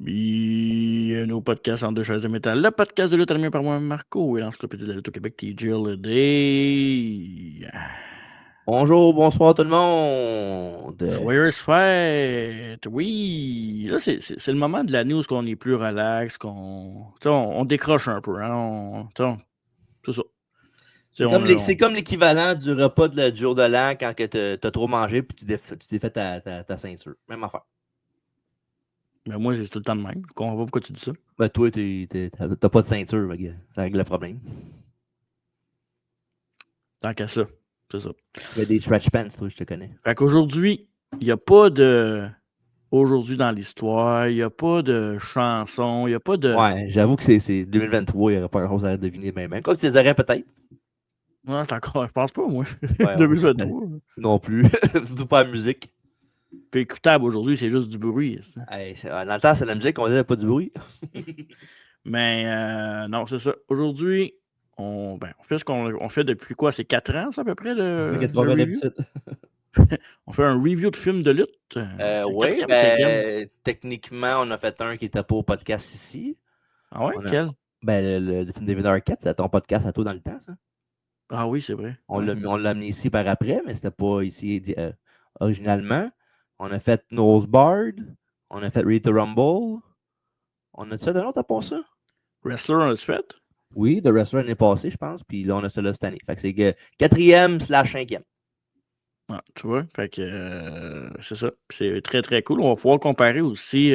Bienvenue au podcast en deux chaises de métal, le podcast de lutte animé par moi, Marco, et l'encyclopédie de la lutte au Québec, TJ Day. Bonjour, bonsoir tout le monde. Joyeuse fête! Oui! Là, c'est le moment de l'année où on est plus relax, on décroche un peu, hein? C'est ça. C'est comme l'équivalent du repas du jour de l'an quand t'as trop mangé puis tu défais ta ceinture. Même affaire. Mais moi, c'est tout le temps de même. Je comprends pas pourquoi tu dis ça. Ben, toi, t'as pas de ceinture, ça règle le problème. Tant qu'à ça. C'est ça. Tu mets des stretch pants, toi, je te connais. Fait qu'aujourd'hui, il n'y a pas de. Aujourd'hui dans l'histoire, il n'y a pas de chanson, il n'y a pas de. Ouais, j'avoue que c'est 2023, il n'y aurait pas grand-chose à deviner même. Quoi que tu les aurais peut-être. Non, c'est encore. Je pense pas, moi. Ouais, 2023. non plus. Surtout pas la musique. Puis écoutable aujourd'hui, c'est juste du bruit. Hey, dans le temps, c'est la musique, on disait pas du bruit. Mais non, c'est ça. Aujourd'hui, on fait ce qu'on fait depuis quoi? C'est 4 ans, ça, à peu près, Qu'est-ce qu'on le fait review? d'habitude? On fait un review de film de lutte. C'est le Oui, quatrième ou cinquième? techniquement, on a fait un qui n'était pas au podcast ici. Ah ouais? On a, Quel? le film David Arquette, c'était ton podcast à toi dans le temps, ça. Ah oui, c'est vrai. On Ouais. l'a amené ici par après, mais c'était pas ici originalement. On a fait Nosebard, on a fait Read the Rumble. On a ça d'un autre à part ça? Wrestler, on l'a fait? Oui, The Wrestler l'année passée, je pense, puis là, on a ça là cette année. Fait que c'est que 4e/5e. Ah, tu vois? Fait que c'est ça. C'est très, très cool. On va pouvoir comparer aussi.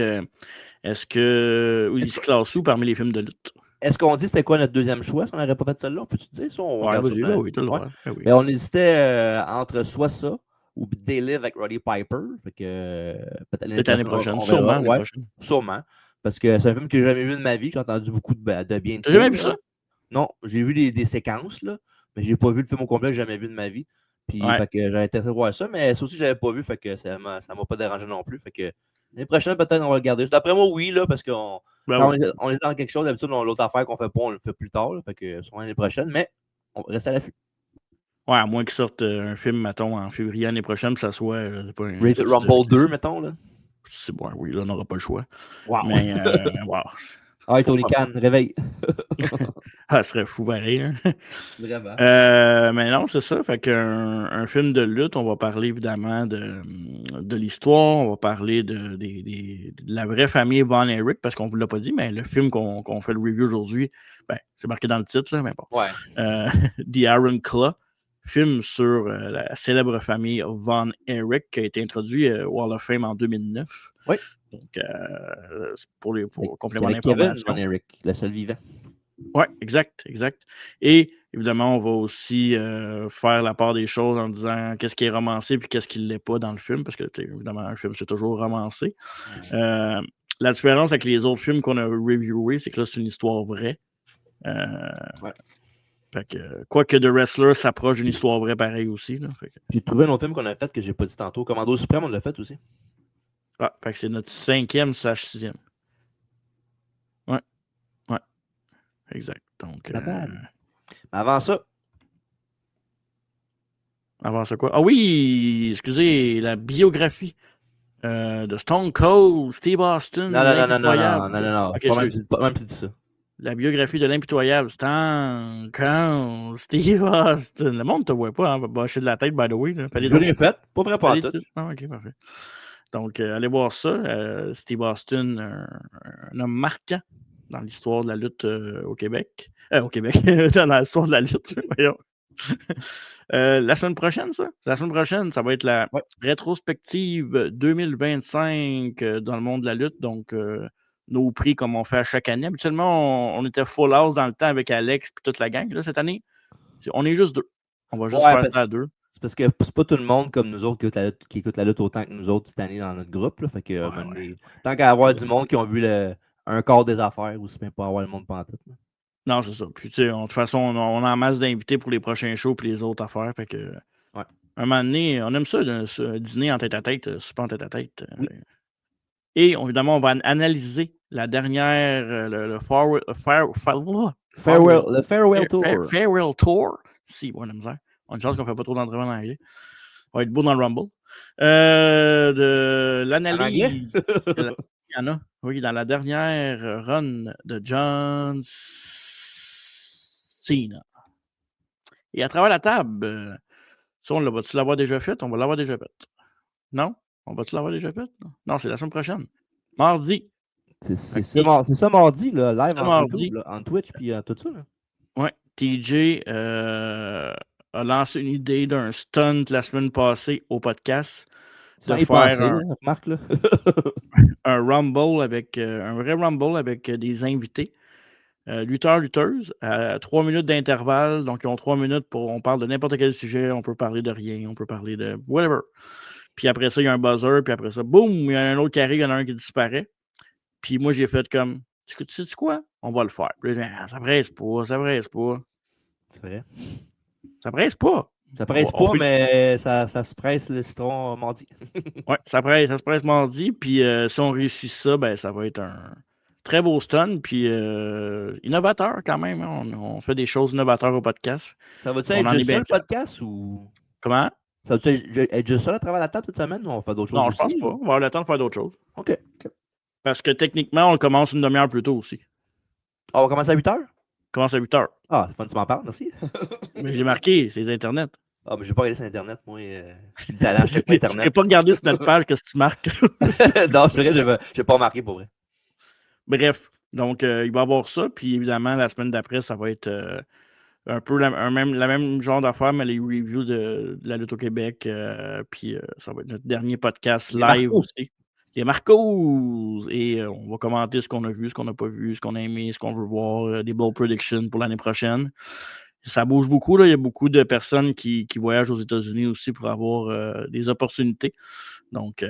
Est-ce que. Il se classe où parmi les films de lutte? Est-ce qu'on dit c'était quoi notre deuxième choix si on n'aurait pas fait celle-là? On peut-tu dire ça? On Ouais, regarde ça vas-y, ben oui, t'as le ouais. droit. Ben oui. Mais on hésitait entre soit ça ou They Live avec Roddy Piper. Fait que peut-être l'année Peut-être l'année prochaine, prochaine. on Sûrement verra. l'année Ouais, prochaine. sûrement. Parce que c'est un film que j'ai jamais vu de ma vie. J'ai entendu beaucoup de bien de T'as jamais toi. vu ça? Non, j'ai vu des séquences, là, mais j'ai pas vu le film au complet, j'ai jamais vu de ma vie. Puis, Ouais. fait que j'aurais intéressé de voir ça, mais ça aussi, je l'avais pas vu, fait que ça m'a pas dérangé non plus. Fait que l'année prochaine, peut-être, on va le garder. D'après moi, oui, là, parce que Ben quand oui. on est dans quelque chose, d'habitude, l'autre affaire qu'on fait pas, on le fait plus tard, là, fait que sûrement l'année prochaine, mais on reste à l'affût. Ouais, à moins qu'ils sortent un film, mettons, en février l'année prochaine, que ça soit c'est pas un Rated style Rumble 2, mettons, là. c'est bon, oui, là, on n'aura pas le choix. Wow! Mais wow. Ah, Tony Khan, réveille! Ah, ça serait fou pareil. Hein? Vraiment. Mais non, c'est ça. Fait qu'un film de lutte, on va parler évidemment de l'histoire, on va parler de la vraie famille Von Erich, parce qu'on ne vous l'a pas dit, mais le film qu'on fait le review aujourd'hui, ben, c'est marqué dans le titre, là, mais bon. Ouais. The Iron Claw, film sur la célèbre famille Von Erich qui a été introduit au Hall of Fame en 2009. Oui. Donc, pour complément Avec Kevin d'information. Von Erich, le seul vivant. Oui, exact. Et évidemment, on va aussi faire la part des choses en disant qu'est-ce qui est romancé puis qu'est-ce qui ne l'est pas dans le film, parce que évidemment, un film, c'est toujours romancé. La différence avec les autres films qu'on a reviewés, c'est que là, c'est une histoire vraie. Ouais. Fait que, quoique The Wrestler s'approche d'une histoire vraie pareil aussi. Là, J'ai trouvé un autre film qu'on a fait que j'ai pas dit tantôt. Commando Suprême, on l'a fait aussi. Fait que c'est notre 5e/6e. Ouais. Exact. Donc. Mais avant ça. Avant ça quoi? Ah oui! Excusez, la biographie de Stone Cold, Steve Austin, Non. Okay, Pas même plus dit ça. la biographie de l'impitoyable Stone Cold, Steve Austin. Le monde te voit pas, hein? Bâcher de la tête, by the way. J'ai rien fait. Pas vrai pas tout. Ah, ok, parfait. Donc, allez voir ça. Steve Austin, un homme marquant dans l'histoire de la lutte au Québec. Au Québec, dans l'histoire de la lutte, voyons. La semaine prochaine, ça? La semaine prochaine, ça va être la rétrospective 2025 dans le monde de la lutte. Donc, nos prix comme on fait à chaque année. Habituellement, on était full house dans le temps avec Alex et toute la gang. Là, cette année, on est juste deux. On va juste faire ça à deux. C'est parce que c'est pas tout le monde comme nous autres qui écoute la lutte autant que nous autres cette année dans notre groupe. Là, fait que, tant qu'à avoir du monde qui ont vu un quart des affaires, ou c'est même pas avoir le monde pantoute. Non, c'est ça. Puis, tu sais, de toute façon, on a en masse d'invités pour les prochains shows et les autres affaires. Fait que, un moment donné, on aime ça, dîner en tête-à-tête, super en tête-à-tête. Oui. Et évidemment, on va analyser la dernière, le Farewell Tour. Farewell Tour. Si, bon, la misère. On a une chance qu'on ne fait pas trop d'entraînement en anglais. On va être beau dans le Rumble. De l'analyse. Il y en a. Oui, dans la dernière run de John Cena. Et à travers la table, ça, on va-tu l'avoir déjà fait? On va l'avoir déjà fait. Non? On va-tu l'avoir déjà fait? Non, c'est la semaine prochaine. Mardi. C'est OK. ça mardi, là, live Ce en mardi. YouTube, là, en Twitch, puis tout ça. Là. Ouais. TJ a lancé une idée d'un stunt la semaine passée au podcast. Sans De y faire penser, là, remarque, là. un Rumble avec un vrai Rumble avec des invités. Lutteurs, lutteuses, à 3 minutes d'intervalle. Donc, ils ont 3 minutes pour. On parle de n'importe quel sujet. On peut parler de rien. On peut parler de whatever. Puis après ça, il y a un buzzer. Puis après ça, boum, il y a un autre qui arrive. Il y en a un qui disparaît. Puis moi, j'ai fait comme. Tu sais quoi? On va le faire. Puis là, ça presse pas. Ça presse pas. C'est vrai. Ça presse pas. Ça presse pas, mais ça se presse le citron mardi. Ouais, ça se presse mardi. Puis si on réussit ça, ben, ça va être un très beau stun. Puis innovateur quand même. Hein. On fait des choses innovateurs au podcast. Ça va-tu être juste ça le podcast ou. Comment? Ça va-tu être juste ça à travers la table cette semaine ou on fait d'autres choses Non, aussi? je pense pas. On va avoir le temps de faire d'autres choses. OK. Parce que techniquement, on commence une demi-heure plus tôt aussi. On va commencer à 8h? On commence à 8h. Ah, c'est fun, tu m'en parles, merci. Mais je l'ai marqué, c'est les Internet. Ah, mais je vais pas regarder sur Internet, moi. Je suis le talent, je check pas Internet. Je n'ai pas regardé sur notre page qu'est-ce que tu marques. Non, c'est vrai, je n'ai pas remarqué pour vrai. Bref, donc il va y avoir ça. Puis évidemment, la semaine d'après, ça va être un peu la même genre d'affaires, mais les reviews de la lutte au Québec. Puis ça va être notre dernier podcast live aussi. Les Marcos! Et on va commenter ce qu'on a vu, ce qu'on n'a pas vu, ce qu'on a aimé, ce qu'on veut voir, des bold predictions pour l'année prochaine. Ça bouge beaucoup, là. Il y a beaucoup de personnes qui voyagent aux États-Unis aussi pour avoir des opportunités. Donc,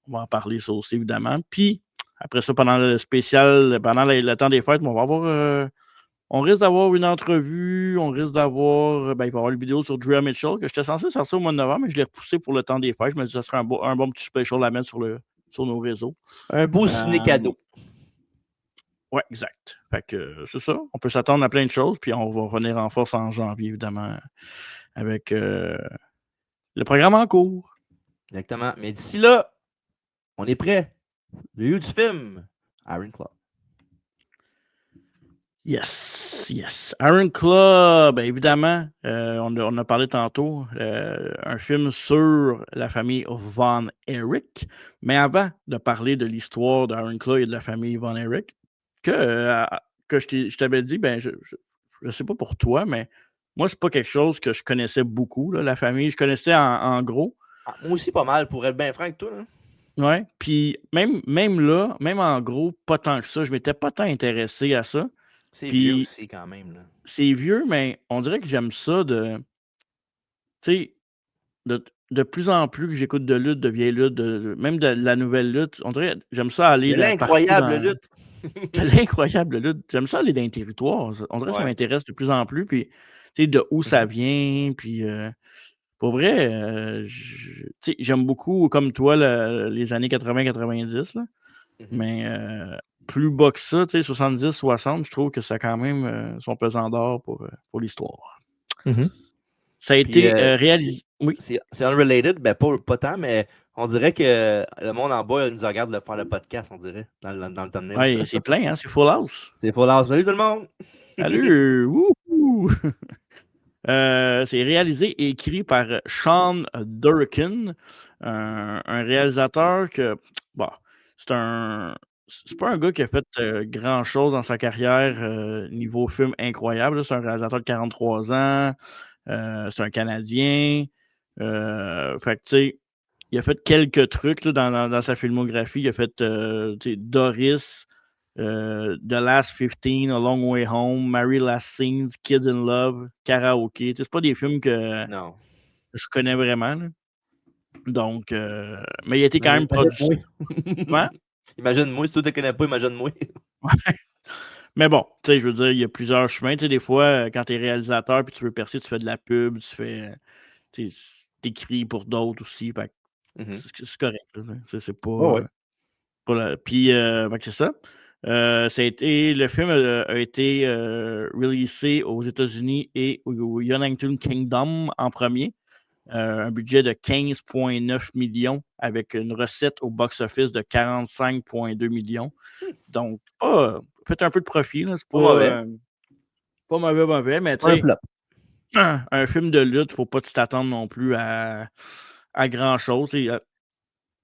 on va en parler ça aussi, évidemment. Puis, après ça, pendant le spécial, pendant le temps des fêtes, on va avoir... on risque d'avoir une entrevue, on risque d'avoir... il va y avoir une vidéo sur Drea Mitchell, que j'étais censé faire ça au mois de novembre, mais je l'ai repoussé pour le temps des fêtes. Je me dis que ça serait un bon petit special à mettre sur nos réseaux. Un beau ciné-cadeau. Ouais, exact. Fait que c'est ça. On peut s'attendre à plein de choses, puis on va revenir en force en janvier, évidemment, avec le programme en cours. Exactement. Mais d'ici là, on est prêt. Le lieu du film, Iron Club. Yes. Iron Club, évidemment, on a parlé tantôt, un film sur la famille Von Erich. Mais avant de parler de l'histoire d'Iron Club et de la famille Von Erich, que je t'avais dit, je sais pas pour toi, mais moi, c'est pas quelque chose que je connaissais beaucoup, là, la famille. Je connaissais en gros. Ah, moi aussi, pas mal, pour être bien franc avec toi. Là. Ouais, puis même là, même en gros, pas tant que ça. Je m'étais pas tant intéressé à ça. C'est vieux aussi, quand même. Là. C'est vieux, mais on dirait que j'aime ça de. Tu sais, de plus en plus que j'écoute de lutte, de vieille lutte, même de la nouvelle lutte, on dirait j'aime ça aller. De l'incroyable lutte. De l'incroyable lutte. J'aime ça aller dans les territoires. On dirait que ça m'intéresse de plus en plus. Puis, tu sais, de où ça vient. Puis, pour vrai, j'aime beaucoup, comme toi, les années 80-90. Mais plus bas que ça, tu sais, 70-60, je trouve que ça a quand même son pesant d'or pour l'histoire. Ça a été réalisé. Oui. C'est unrelated, pas tant, mais on dirait que le monde en bas nous regarde de faire le podcast, on dirait, dans le thumbnail. Oui, c'est plein, hein, c'est Full House. C'est Full House. Salut tout le monde! Salut! Wouhou! C'est réalisé et écrit par Sean Durkin, un réalisateur que, c'est pas un gars qui a fait grand-chose dans sa carrière niveau film incroyable. C'est un réalisateur de 43 ans, c'est un Canadien. Fait que, tu sais, il a fait quelques trucs là, dans sa filmographie. Il a fait Doris, The Last 15, A Long Way Home, Marry Last Scenes, Kids in Love, Karaoke. C'est pas des films que je connais vraiment. Là. Donc, mais il a été quand même produit. Comment? Imagine-moi, si tu ne te connais pas, imagine-moi. Mais bon, tu sais, je veux dire, il y a plusieurs chemins. Tu sais, des fois, quand tu es réalisateur puis tu veux percer, tu fais de la pub, tu écris pour d'autres aussi. Fait c'est correct. C'est pas. Puis, c'est ça. Le film a été releasé aux États-Unis et au United Kingdom en premier. Un budget de 15,9 millions avec une recette au box-office de 45,2 millions. Donc, faites un peu de profit. C'est Pas mauvais. pas mauvais, mais tu Un sais, flop. un film de lutte, faut pas t'attendre non plus à grand-chose.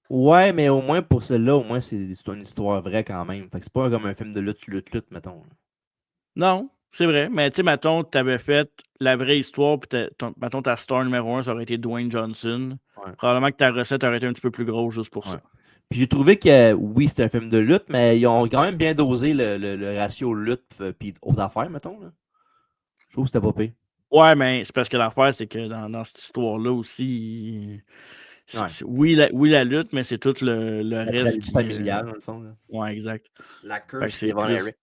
Ouais, mais au moins pour celle-là, au moins c'est une histoire vraie quand même. Fait que c'est pas comme un film de lutte, mettons. Non, c'est vrai. Mais tu sais, mettons, tu avais fait la vraie histoire, puis mettons, ta star numéro 1, ça aurait été Dwayne Johnson. Ouais. Probablement que ta recette aurait été un petit peu plus grosse juste pour ça. Puis j'ai trouvé que oui, c'est un film de lutte, mais ils ont quand même bien dosé le ratio lutte puis autres affaires, mettons. Là. Je trouve que c'était pas pire. Ouais, mais c'est parce que l'affaire, c'est que dans cette histoire-là aussi, oui, la lutte, mais c'est tout le La reste tragédie familiale, dans le fond. Là. Ouais, exact. La Fait que curse c'est d'Evan plus. Eric.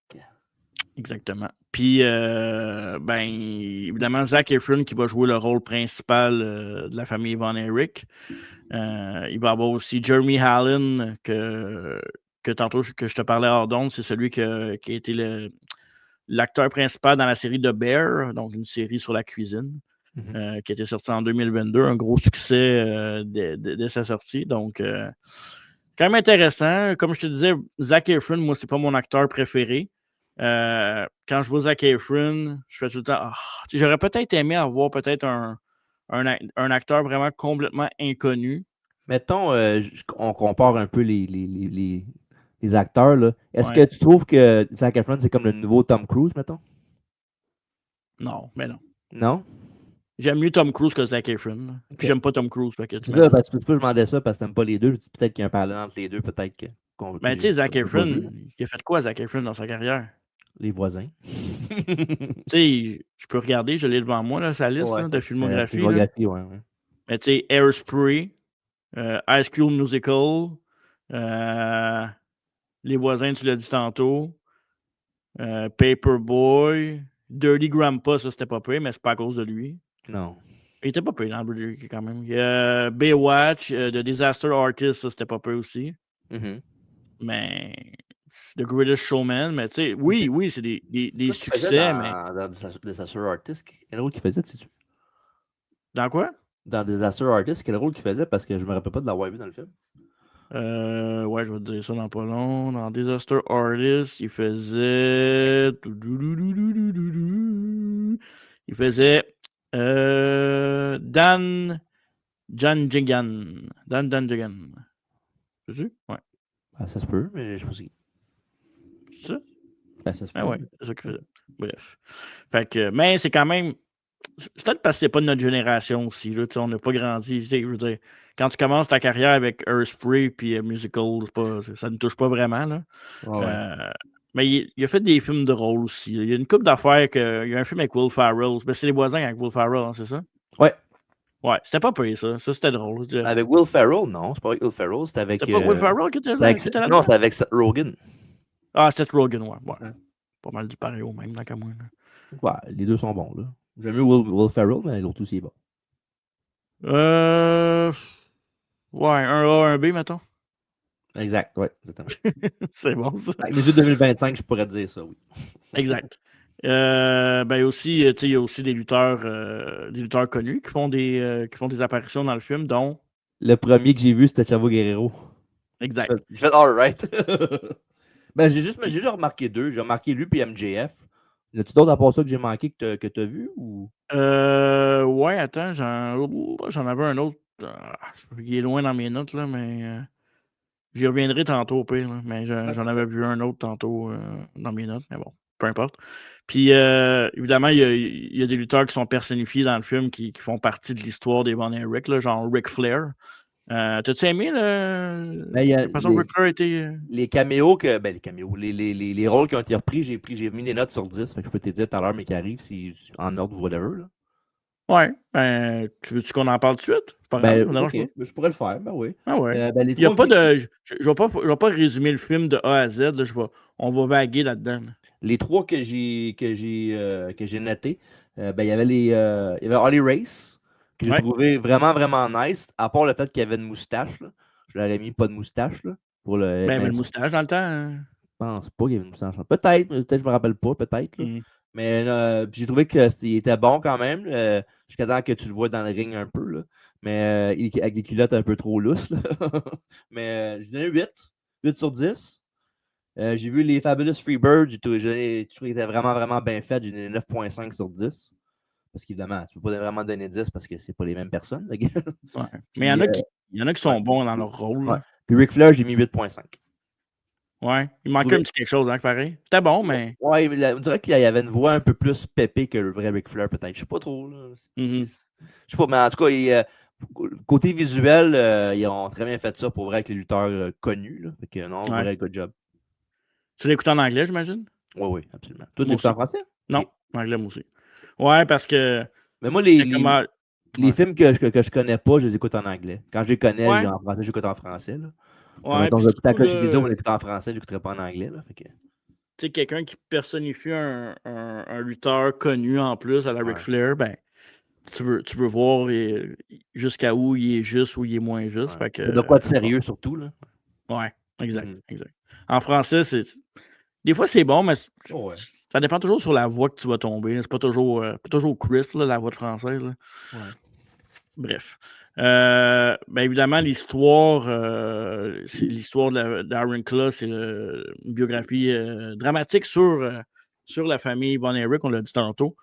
Exactement. Puis, évidemment, Zac Efron qui va jouer le rôle principal de la famille Von Erich. Il va y avoir aussi Jeremy Allen, que tantôt que je te parlais hors d'onde, c'est celui qui a été l'acteur principal dans la série The Bear, donc une série sur la cuisine, qui a été sortie en 2022, un gros succès dès sa sortie. Donc, quand même intéressant. Comme je te disais, Zac Efron, moi, c'est pas mon acteur préféré. Quand je vois Zac Efron, je fais tout le temps. J'aurais peut-être aimé avoir peut-être un acteur vraiment complètement inconnu. Mettons, on compare un peu les acteurs. Là. Est-ce Ouais. que tu trouves que Zac Efron, c'est comme le nouveau Tom Cruise, mettons? Non, mais non. Non? J'aime mieux Tom Cruise que Zac Efron. Ok. Puis j'aime pas Tom Cruise, fait que C'est ça, t'imagines. tu peux demander ça parce que t'aimes pas les deux. Peut-être qu'il y a un parallèle entre les deux, peut-être que Mais tu j'ai sais, Zac pas vu. Efron, il a fait quoi, Zac Efron, dans sa carrière? Les voisins. Tu sais, je peux regarder, je l'ai devant moi, là, sa liste Ouais, là, de c'est la filmographie. Là. filmographie, ouais. Mais tu sais, Hairspray, High School Musical, Les voisins, tu l'as dit tantôt, Paperboy, Dirty Grandpa, ça c'était pas pire, mais c'est pas à cause de lui. Non. Il était pas pire dans Dirty quand même. Baywatch, The Disaster Artist, ça c'était pas pire aussi. Mais The Greatest Showman, mais tu sais, oui, c'est des succès, mais. Dans Disaster Artist? Quel rôle qu'il faisait, tu sais? Dans quoi? Dans Disaster Artist, quel rôle qu'il faisait? Parce que je me rappelle pas de l'avoir vu dans le film. Ouais, je vais te dire ça dans pas long. Dans Disaster Artist, il faisait. Il faisait. Dan Janjigan. Dan Janjigan. C'est ça? Ouais. Ben, ça se peut, mais je sais pas si. C'est ça? Ben, ça se peut. Ah ouais, c'est ça qu'il faisait. Bref. Fait que, mais c'est quand même. C'est peut-être parce que c'est pas de notre génération aussi. Là, on n'a pas grandi. Je veux dire, quand tu commences ta carrière avec Hairspray puis Musical, ça ne touche pas vraiment. Là. Mais il a fait des films drôles aussi. Il y a une couple d'affaires il y a un film avec Will Ferrell. Ben, c'est Les voisins avec Will Ferrell, hein, c'est ça? Ouais. Ouais, c'était pas pire ça. Ça, c'était drôle. Avec Will Ferrell, non, c'est pas avec Will Ferrell, c'était avec. C'était pas Will Ferrell qui était non, là-dedans? c'est avec Seth Rogen. Ah, Seth Rogen, ouais. Pas mal du pareil au même, dans qu'à moi. Ouais, les deux sont bons, là. J'aime mieux Will Ferrell, mais l'autre aussi est bon. Ouais, un A, un B, mettons. Exact, ouais, exactement. C'est bon, ça. Avec mes yeux 2025, je pourrais te dire ça, oui. Exact. Ben aussi, il y a aussi des lutteurs connus qui font des apparitions dans le film, dont. Le premier que j'ai vu, c'était Chavo Guerrero. Exact. J'ai fait alright. Ben, j'ai juste remarqué deux. J'ai remarqué lui et MJF. Y a-tu d'autres à part ça que j'ai manqué que t'as vu ou. Ouais, attends, j'en avais un autre. Il est loin dans mes notes, là, mais j'y reviendrai tantôt au pire. Là, mais j'en avais vu un autre tantôt dans mes notes, mais bon, peu importe. Puis, évidemment, il y a des lutteurs qui sont personnifiés dans le film qui font partie de l'histoire des Von Erich, là, genre Ric Flair. T'as-tu aimé la façon que Ric Flair a été. Les caméos les caméos. Les rôles qui ont été repris, j'ai mis des notes sur 10. Fait que je peux te dire tout à l'heure, mais qui arrivent en ordre ou whatever. Là. Ouais. Tu veux-tu qu'on en parle tout de suite? Pas grave, ça me dérange pas. Je pourrais le faire, ben oui. Ah ouais. Les Il y a trois pas de. Je vais pas résumer le film de A à Z. Là, on va vaguer là-dedans. Là. Les trois que j'ai notés, il y avait Holly Race, que j'ai trouvé vraiment, vraiment nice, à part le fait qu'il y avait une moustache. Là. Je l'aurais mis pas de moustache. Là, pour Ben, il y avait une moustache dans le temps. Hein. Je pense pas qu'il y avait une moustache. Peut-être je me rappelle pas, peut-être. Mais j'ai trouvé qu'il était bon quand même. Jusqu'à temps que tu le vois dans le ring un peu. Là. Mais avec des culottes un peu trop lousses. Là. Mais j'ai donné 8 sur 10. J'ai vu les Fabulous Freebirds. J'ai trouvé qu'il était vraiment, vraiment bien fait. J'ai donné 9,5 sur 10. Parce qu'évidemment, tu ne peux pas vraiment donner 10 parce que c'est pas les mêmes personnes. Ouais. Puis, Mais il y en a qui sont bons dans leur rôle. Ouais. Puis Ric Flair, j'ai mis 8,5. Ouais. Il manquait un petit quelque chose, hein, pareil. C'était bon, mais. Ouais, mais on dirait qu'il y avait une voix un peu plus pépée que le vrai Ric Flair, peut-être. Je sais pas trop. Là. Je sais pas, mais en tout cas, côté visuel, ils ont très bien fait ça pour vrai avec les lutteurs connus. Là. Fait que non, vrai good job. Tu l'écoutes en anglais, j'imagine? Oui, absolument. Toi, tu l'écoutes en français? Non, en anglais, moi aussi. Ouais, parce que. Mais moi, les films que je connais pas, je les écoute en anglais. Quand je les connais, en français, j'écoute en français. Là. Comme mettons, j'écoute à Coach Vidéo, on l'écoute en français, je l'écouterai pas en anglais. Là, fait que... Tu sais, quelqu'un qui personnifie un lutteur connu en plus à la Ric Flair, ben, tu veux voir jusqu'à où il est juste, où il est moins juste. Fait que, de quoi de sérieux, surtout. Là. Ouais, exact. En français, des fois, c'est bon, mais ça dépend toujours sur la voix que tu vas tomber. C'est pas toujours crisp, là, la voix de française. Là. Ouais. Bref. Ben évidemment, l'histoire, c'est l'histoire d'Aaron Claw, c'est une biographie dramatique sur la famille Von Erich, on l'a dit tantôt.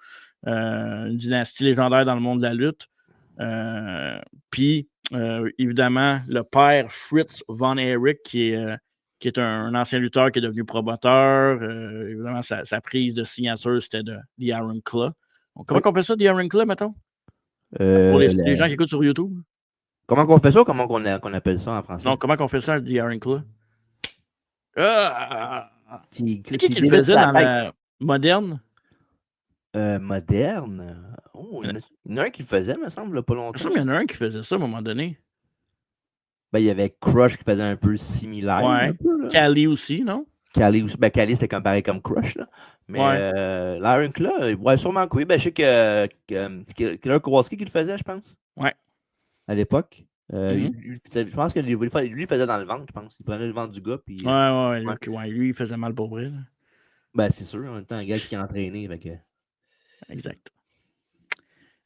Une dynastie légendaire dans le monde de la lutte. Puis, évidemment, le père Fritz Von Erich, qui est un ancien lutteur qui est devenu promoteur. Évidemment, sa prise de signature, c'était de The Aaron Claw. Donc, comment on fait ça, The Aaron Claw, mettons? Pour les gens qui écoutent sur YouTube. Comment qu'on fait ça ou comment qu'on appelle ça en français? Non, comment qu'on fait ça, The Aaron Claw? C'est qui le faisait dans la moderne? Moderne? Oh, il y en a un qui le faisait, me semble, pas longtemps. Il me semble qu'il y en a un qui faisait ça à un moment donné. Ben, il y avait Crush qui faisait un peu similaire. Ouais. Cali aussi, non? Cali aussi. Ben, Cali, c'était pareil comme Crush, là. Mais l'Iron Claw, ouais, sûrement que oui. Ben, je sais que c'est Killer Kowalski qui le faisait, je pense. Ouais. À l'époque. Je pense que lui, il faisait dans le ventre, je pense. Il prenait le ventre du gars. Puis, lui, il faisait mal pour vrai. Là. Ben, c'est sûr. En même temps, un gars qui est entraîné. Fait que... Exact.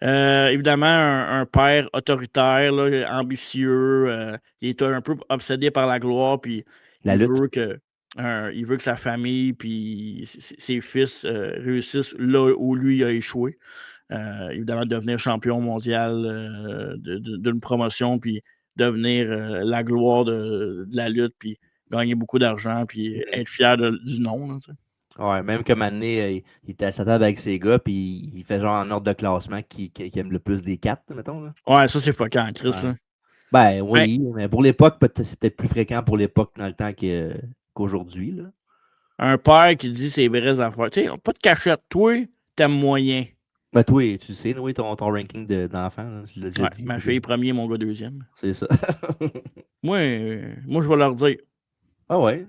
Évidemment, un père autoritaire, là, ambitieux. Il est un peu obsédé par la gloire. Puis il veut que sa famille puis ses fils réussissent là où lui a échoué. Évidemment, devenir champion mondial d'une promotion, puis devenir la gloire de la lutte, puis gagner beaucoup d'argent, puis être fier du nom. Là, ouais, même comme année, il était à sa table avec ses gars, puis il fait genre en ordre de classement qui aime le plus des 4, mettons. Là. Ouais, ça, c'est fuckant, Chris. Ouais. Là. Ben oui, mais pour l'époque, c'est peut-être plus fréquent pour l'époque dans le temps qu'aujourd'hui. Là. Un père qui dit ses vraies affaires. Tu sais, pas de cachette. Toi, t'aimes moyen. Ben toi, tu sais, oui, ton ranking d'enfants, tu l'as déjà dit. Ma fille premier, mon gars deuxième. C'est ça. moi, je vais leur dire. Ah ouais.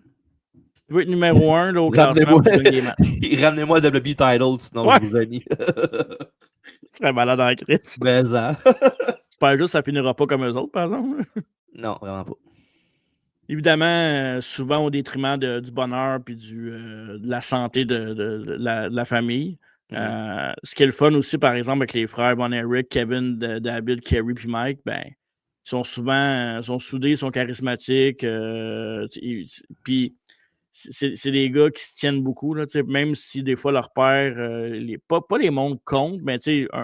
Tu veux être numéro 1 là, au classement, Ramenez-moi à WB Title, sinon je vous ai mis. Tu serais malade en Chris. Ben ça. J'espère juste que ça finira pas comme eux autres, par exemple. Non, vraiment pas. Évidemment, souvent au détriment du bonheur puis de la santé de la famille. Ce qui est le fun aussi, par exemple, avec les frères Von Erich, Kevin, David, Kerry puis Mike, ben, ils sont soudés, ils sont charismatiques. Puis c'est des gars qui se tiennent beaucoup, là, même si des fois leur père, pas les mondes comptent, mais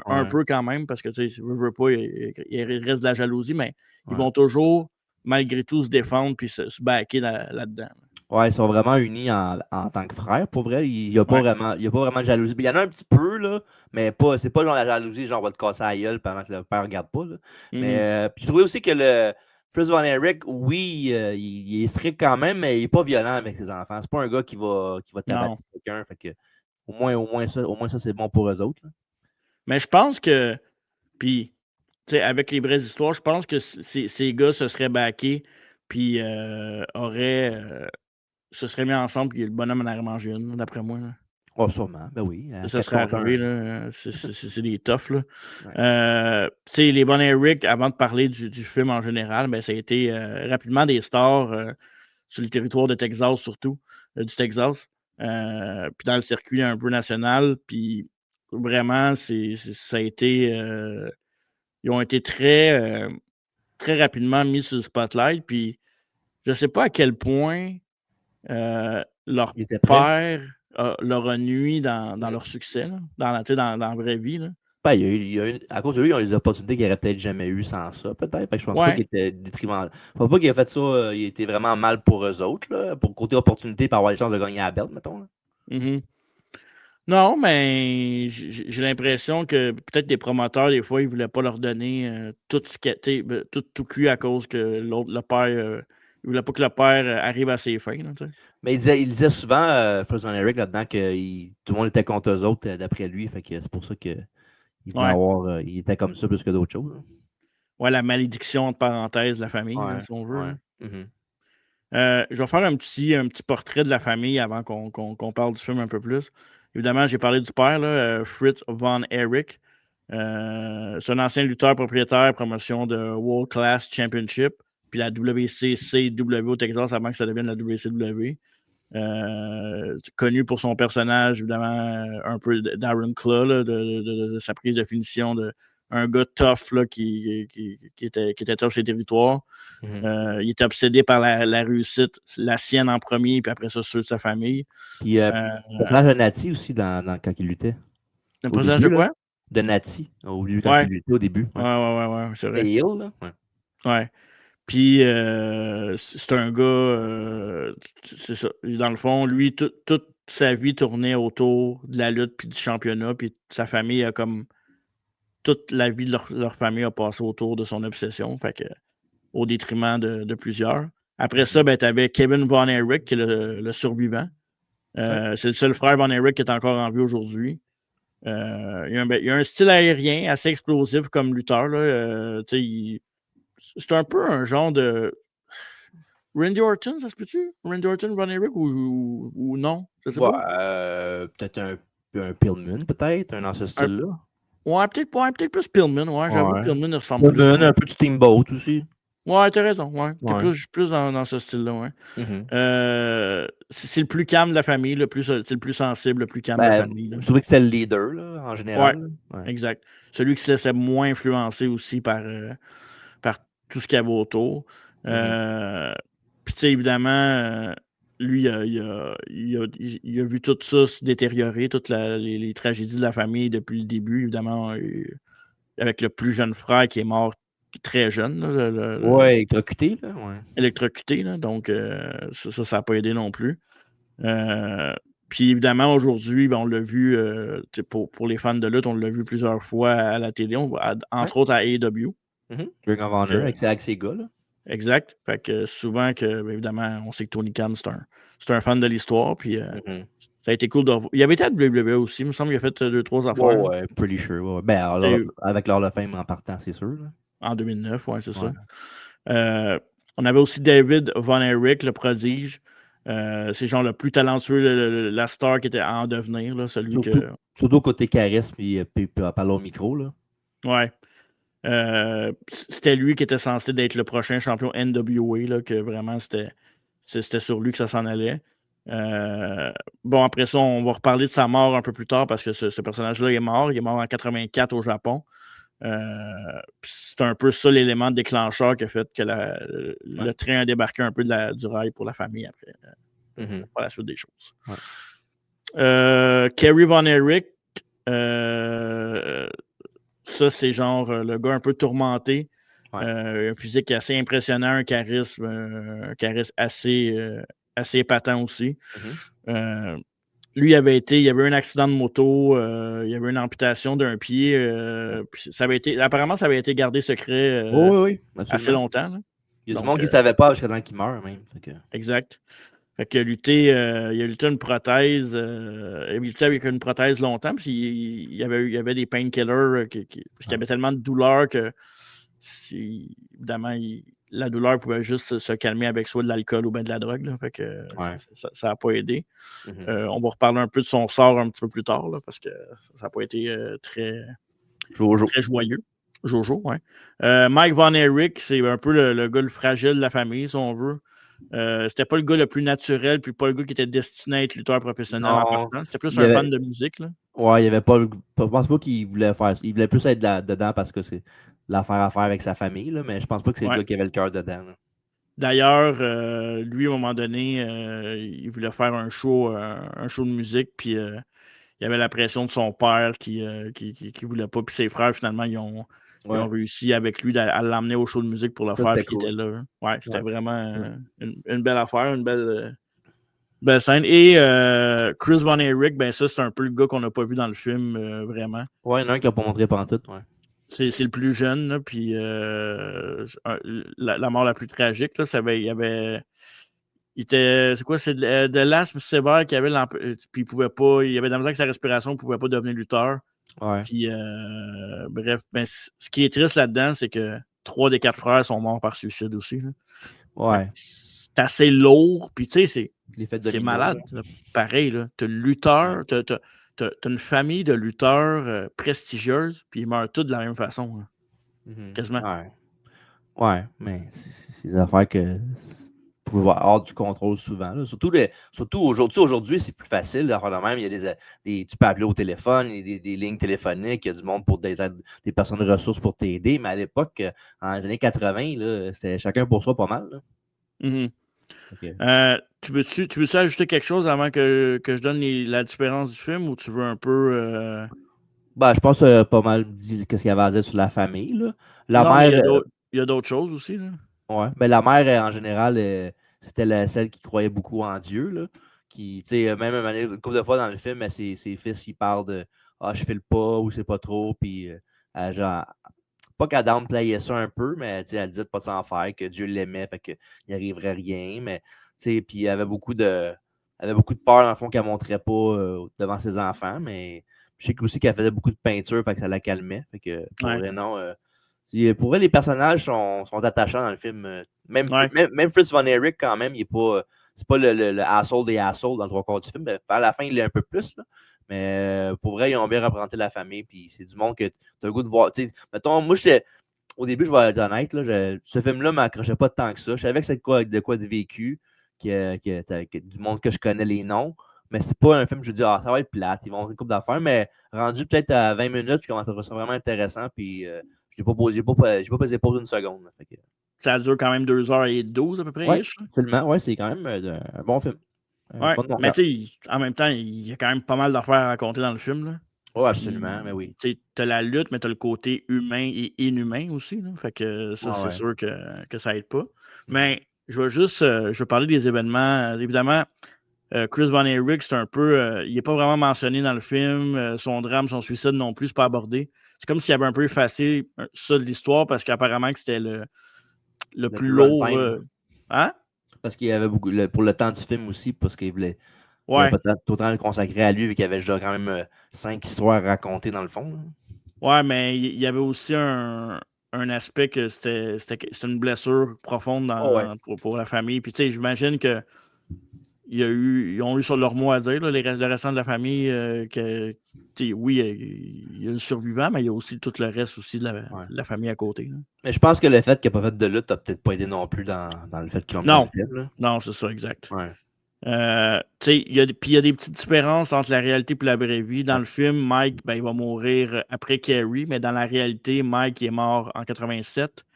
un peu quand même, parce que veut pas, il reste de la jalousie, mais ils vont toujours, malgré tout, se défendre puis se backer là-dedans. Ouais, ils sont vraiment unis en tant que frères, pour vrai. Il n'y a pas vraiment de jalousie. Il y en a un petit peu, là, mais c'est pas genre la jalousie, genre on va te casser la gueule pendant que le père regarde pas. Là. Mais puis je trouvais aussi que le Fritz Von Erich, oui, il est strict quand même, mais il n'est pas violent avec ses enfants. C'est pas un gars qui va tabacher quelqu'un. Fait que au moins ça, c'est bon pour eux autres. Là. Mais je pense que, puis, avec les vraies histoires, je pense que ces gars se seraient backés, puis se seraient mis ensemble, puis le bonhomme en aurait mangé une, d'après moi. Là. Oh, sûrement, ben oui. Ça serait arrivé, là. C'est des toughs, là. Ouais. Les Von Erich, avant de parler du film en général, ben, ça a été rapidement des stars sur le territoire de Texas, surtout, du Texas. puis dans le circuit un peu national. Puis vraiment, ça a été. Ils ont été très, très rapidement mis sur le spotlight. Puis je ne sais pas à quel point leur Il était prêt. père leur a nuit dans leur succès, là, dans la vraie vie. Là. Ben, à cause de lui, ils ont des opportunités qu'ils n'auraient peut-être jamais eues sans ça, peut-être. Fait que je pense pas qu'il Ouais. était détrimental. Je pense pas qu'il a fait ça, il était vraiment mal pour eux autres, là, pour côté opportunité, pour avoir les chances de gagner la belt, mettons. Là. Mm-hmm. Non, mais j'ai l'impression que peut-être des promoteurs, des fois, ils ne voulaient pas leur donner tout ce qui était tout cuit à cause que le père. Il ne voulait pas que le père arrive à ses fins. Là, Mais il disait souvent, Frozen Eric, là-dedans, que tout le monde était contre eux autres, d'après lui. Fait que c'est pour ça qu'il voulait avoir. Il était comme ça plus que d'autres choses. Là. Ouais, la malédiction, entre parenthèses, de la famille, là, si on veut. Ouais. Je vais faire un petit portrait de la famille avant qu'on parle du film un peu plus. Évidemment, j'ai parlé du père, là, Fritz von Erich. C'est un ancien lutteur propriétaire, promotion de World Class Championship, puis la WCCW au Texas avant que ça devienne la WCW. Connu pour son personnage, évidemment, un peu d'Aaron Claw, là, de sa prise de finition, un gars tough là, qui était tough sur les territoires. Il était obsédé par la réussite, la sienne en premier, puis après ça, ceux de sa famille. Puis, le personnage de Nati aussi quand il luttait. Un Au personnage début, de quoi? là, de Nati, quand Ouais. il luttait au début. Ouais, c'est vrai. Et Hill, là. Ouais. Puis, c'est un gars, c'est ça. Dans le fond, lui, toute sa vie tournait autour de la lutte puis du championnat, puis sa famille a comme. Toute la vie de leur famille a passé autour de son obsession, fait que, au détriment de plusieurs. Après ça, ben, tu avais Kevin Von Erich, qui est le survivant. C'est le seul frère Von Erich qui est encore en vie aujourd'hui. Il a un style aérien assez explosif comme lutteur. Là. C'est un peu un genre de. Randy Orton, ça se peut-tu? Randy Orton, Von Erich ou non? Je sais pas. Peut-être un Pillman, peut-être, dans ce style-là. Ouais, peut-être plus Pillman. Ouais, j'avoue que Pillman ressemble plus. Pillman, un peu de Steamboat aussi. Ouais, t'as raison. Ouais. T'es plus dans ce style-là. Ouais. C'est le plus calme de la famille, c'est le plus sensible, le plus calme de la famille. Là. Je trouvais que c'est le leader, là, en général. Ouais, exact. Celui qui se laissait moins influencer aussi par tout ce qu'il y avait autour. Puis, tu sais, évidemment, lui, il a vu tout ça se détériorer, toutes les tragédies de la famille depuis le début, évidemment, avec le plus jeune frère qui est mort très jeune. Là, électrocuté, là. Ouais. Électrocuté, là, donc ça n'a pas aidé non plus. Puis évidemment, aujourd'hui, ben, on l'a vu, pour les fans de lutte, on l'a vu plusieurs fois à la télé, entre autres à AEW. Ring of Honor, avec ses gars, là. Exact. Fait que souvent que, bien évidemment, on sait que Tony Khan, c'est un fan de l'histoire. Puis ça a été cool de revoir. Il avait été à WWE aussi, il me semble qu'il a fait 2-3 affaires. Ouais, pretty sure. Ouais. Ben, avec l'Hall of Fame en partant, c'est sûr. Là. En 2009, ouais, c'est ça. On avait aussi David Von Erich, le prodige. C'est genre le plus talentueux, la star qui était en devenir. Là, surtout côté charisme et parler au micro. Là. Ouais. C'était lui qui était censé être le prochain champion NWA, là, que vraiment c'était sur lui que ça s'en allait. Bon, après ça, on va reparler de sa mort un peu plus tard parce que ce personnage-là est mort. Il est mort en 84 au Japon. C'est un peu ça l'élément déclencheur qui a fait que le train a débarqué un peu du rail pour la famille après, par la suite des choses. Kerry Von Erich, ça, c'est genre le gars un peu tourmenté. Un physique assez impressionnant, un charisme assez épatant aussi. Lui, il avait eu un accident de moto, il y avait une amputation d'un pied. Apparemment, ça avait été gardé secret assez longtemps. Là. Il y a du monde qui ne savait pas jusqu'à temps qu'il meurt, même. Exact. Fait qu'il a lutté une prothèse. Il a lutté avec une prothèse longtemps, puis il y avait des painkillers parce qu'il y avait tellement de douleur que, évidemment, la douleur pouvait juste se calmer avec soit de l'alcool ou bien de la drogue. Là, fait que ça n'a pas aidé. On va reparler un peu de son sort un petit peu plus tard, là, parce que ça n'a pas été très joyeux. Jojo, ouais. Mike Von Erich, c'est un peu le gars le fragile de la famille, si on veut. C'était pas le gars le plus naturel, puis pas le gars qui était destiné à être lutteur professionnel en Non, partant. C'était plus il y un avait... fan de musique, là. Ouais, il y avait pas le... Je pense pas qu'il voulait faire ça. Il voulait plus être dedans parce que c'est l'affaire à faire avec sa famille, là, mais je pense pas que c'est le Ouais. gars qui avait le cœur dedans. Là. D'ailleurs, lui, à un moment donné, il voulait faire un show de musique, puis il y avait la pression de son père qui voulait pas, puis ses frères, finalement, ils ont Ouais. réussi avec lui à l'emmener au show de musique pour le Ça, faire, c'était puis il cool. était là. Ouais, c'était Ouais. vraiment Ouais. une belle affaire, une belle scène. Et Chris Von Erich, ben ça, c'est un peu le gars qu'on n'a pas vu dans le film, vraiment. Ouais, il y en a un qui n'a pas montré pantoute. Ouais. C'est le plus jeune, là, puis la mort la plus tragique, là, c'est quoi, c'est de l'asthme sévère qu'il avait, puis il pouvait pas, il avait de la misère avec sa respiration, il pouvait pas devenir lutteur. Ouais. Puis, bref, ben, ce qui est triste là-dedans, c'est que 3 des 4 frères sont morts par suicide aussi, là. Ouais. C'est assez lourd, puis tu sais, L'effet c'est domino. malade, Là. pareil, là. T'as le Ouais. lutteur, t'as une famille de lutteurs prestigieuse, puis ils meurent tous de la même façon, là, quasiment. Ouais. Ouais, mais c'est des affaires que pouvez voir hors du contrôle souvent. Là. Surtout aujourd'hui, c'est plus facile d'avoir le même. Il y a tu peux appeler au téléphone, il y a des lignes téléphoniques, il y a du monde pour des personnes de ressources pour t'aider. Mais à l'époque, dans les années 80, là, c'était chacun pour soi pas mal. Là. Mhm. Okay. Tu veux-tu ajouter quelque chose avant que je donne la différence du film, ou tu veux un peu... Ben, je pense pas mal dit qu'est-ce qu'il y avait à dire sur la famille. Là. La Non, mais mère, il y a d'autres choses aussi, là. ouais, mais la mère, en général, c'était celle qui croyait beaucoup en Dieu. Là, qui, même une couple de fois dans le film, ses fils, ils parlent de Ah, je file pas ou c'est pas trop. Puis, genre, pas qu'elle downplayait ça un peu, mais elle disait de pas s'en faire, que Dieu l'aimait, fait qu'il n'y arriverait rien. Mais, puis elle avait beaucoup de peur, dans le fond, qu'elle ne montrait pas devant ses enfants. Mais je sais aussi qu'elle faisait beaucoup de peinture, fait que ça la calmait. Fait que, pour vrai, non. Pour vrai, les personnages sont attachants dans le film. Même Fritz Von Erich, quand même, il est pas. C'est pas le asshole des assholes dans le trois quarts du film. À la fin, il est un peu plus. Là. Mais pour vrai, ils ont bien représenté la famille. Puis c'est du monde que tu as le goût de voir. Mettons, moi, au début, je vais être honnête. Là, ce film-là ne m'accrochait pas tant que ça. Je savais que c'était de quoi de vécu. Que du monde que je connais les noms. Mais c'est pas un film que je me dis, ça va être plate. Ils vont avoir une couple d'affaires. Mais rendu peut-être à 20 minutes, je commence à trouver ça vraiment intéressant. Puis. J'ai pas pesé pause une seconde. Là, que... Ça dure quand même 2h12 à peu près. Ouais, absolument. Ouais, c'est quand même un bon film. Ouais, mais tu sais, en même temps, il y a quand même pas mal d'affaires à raconter dans le film. Là. Oui, absolument, mais oui. Tu as la lutte, mais tu as le côté humain et inhumain aussi. Là. Fait que ça, c'est sûr que ça aide pas. Mais je vais parler des événements. Évidemment, Chris Von Erich, c'est un peu. Il n'est pas vraiment mentionné dans le film. Son drame, son suicide non plus, c'est pas abordé. C'est comme s'il avait un peu effacé ça de l'histoire parce qu'apparemment que c'était le plus lourd. Hein? Parce qu'il y avait beaucoup. Pour le temps du film aussi, parce qu'il voulait. Ouais. Il avait pas autant le consacrer à lui, vu qu'il y avait déjà quand même 5 histoires racontées dans le fond. Là. Ouais, mais il y avait aussi un aspect que c'était une blessure profonde pour la famille. Puis tu sais, j'imagine que ils ont eu sur leur mot à dire, là, le restant de la famille, que oui, il y a le survivant, mais il y a aussi tout le reste aussi de la famille à côté. Là. Mais je pense que le fait qu'il n'a pas fait de lutte n'a peut-être pas aidé non plus dans le fait qu'ils l'ont mis dans le film. Là. Non, c'est ça, exact. Ouais. Il y a des petites différences entre la réalité et la vraie vie. Dans le film, Mike, il va mourir après Carrie, mais dans la réalité, Mike est mort en 87,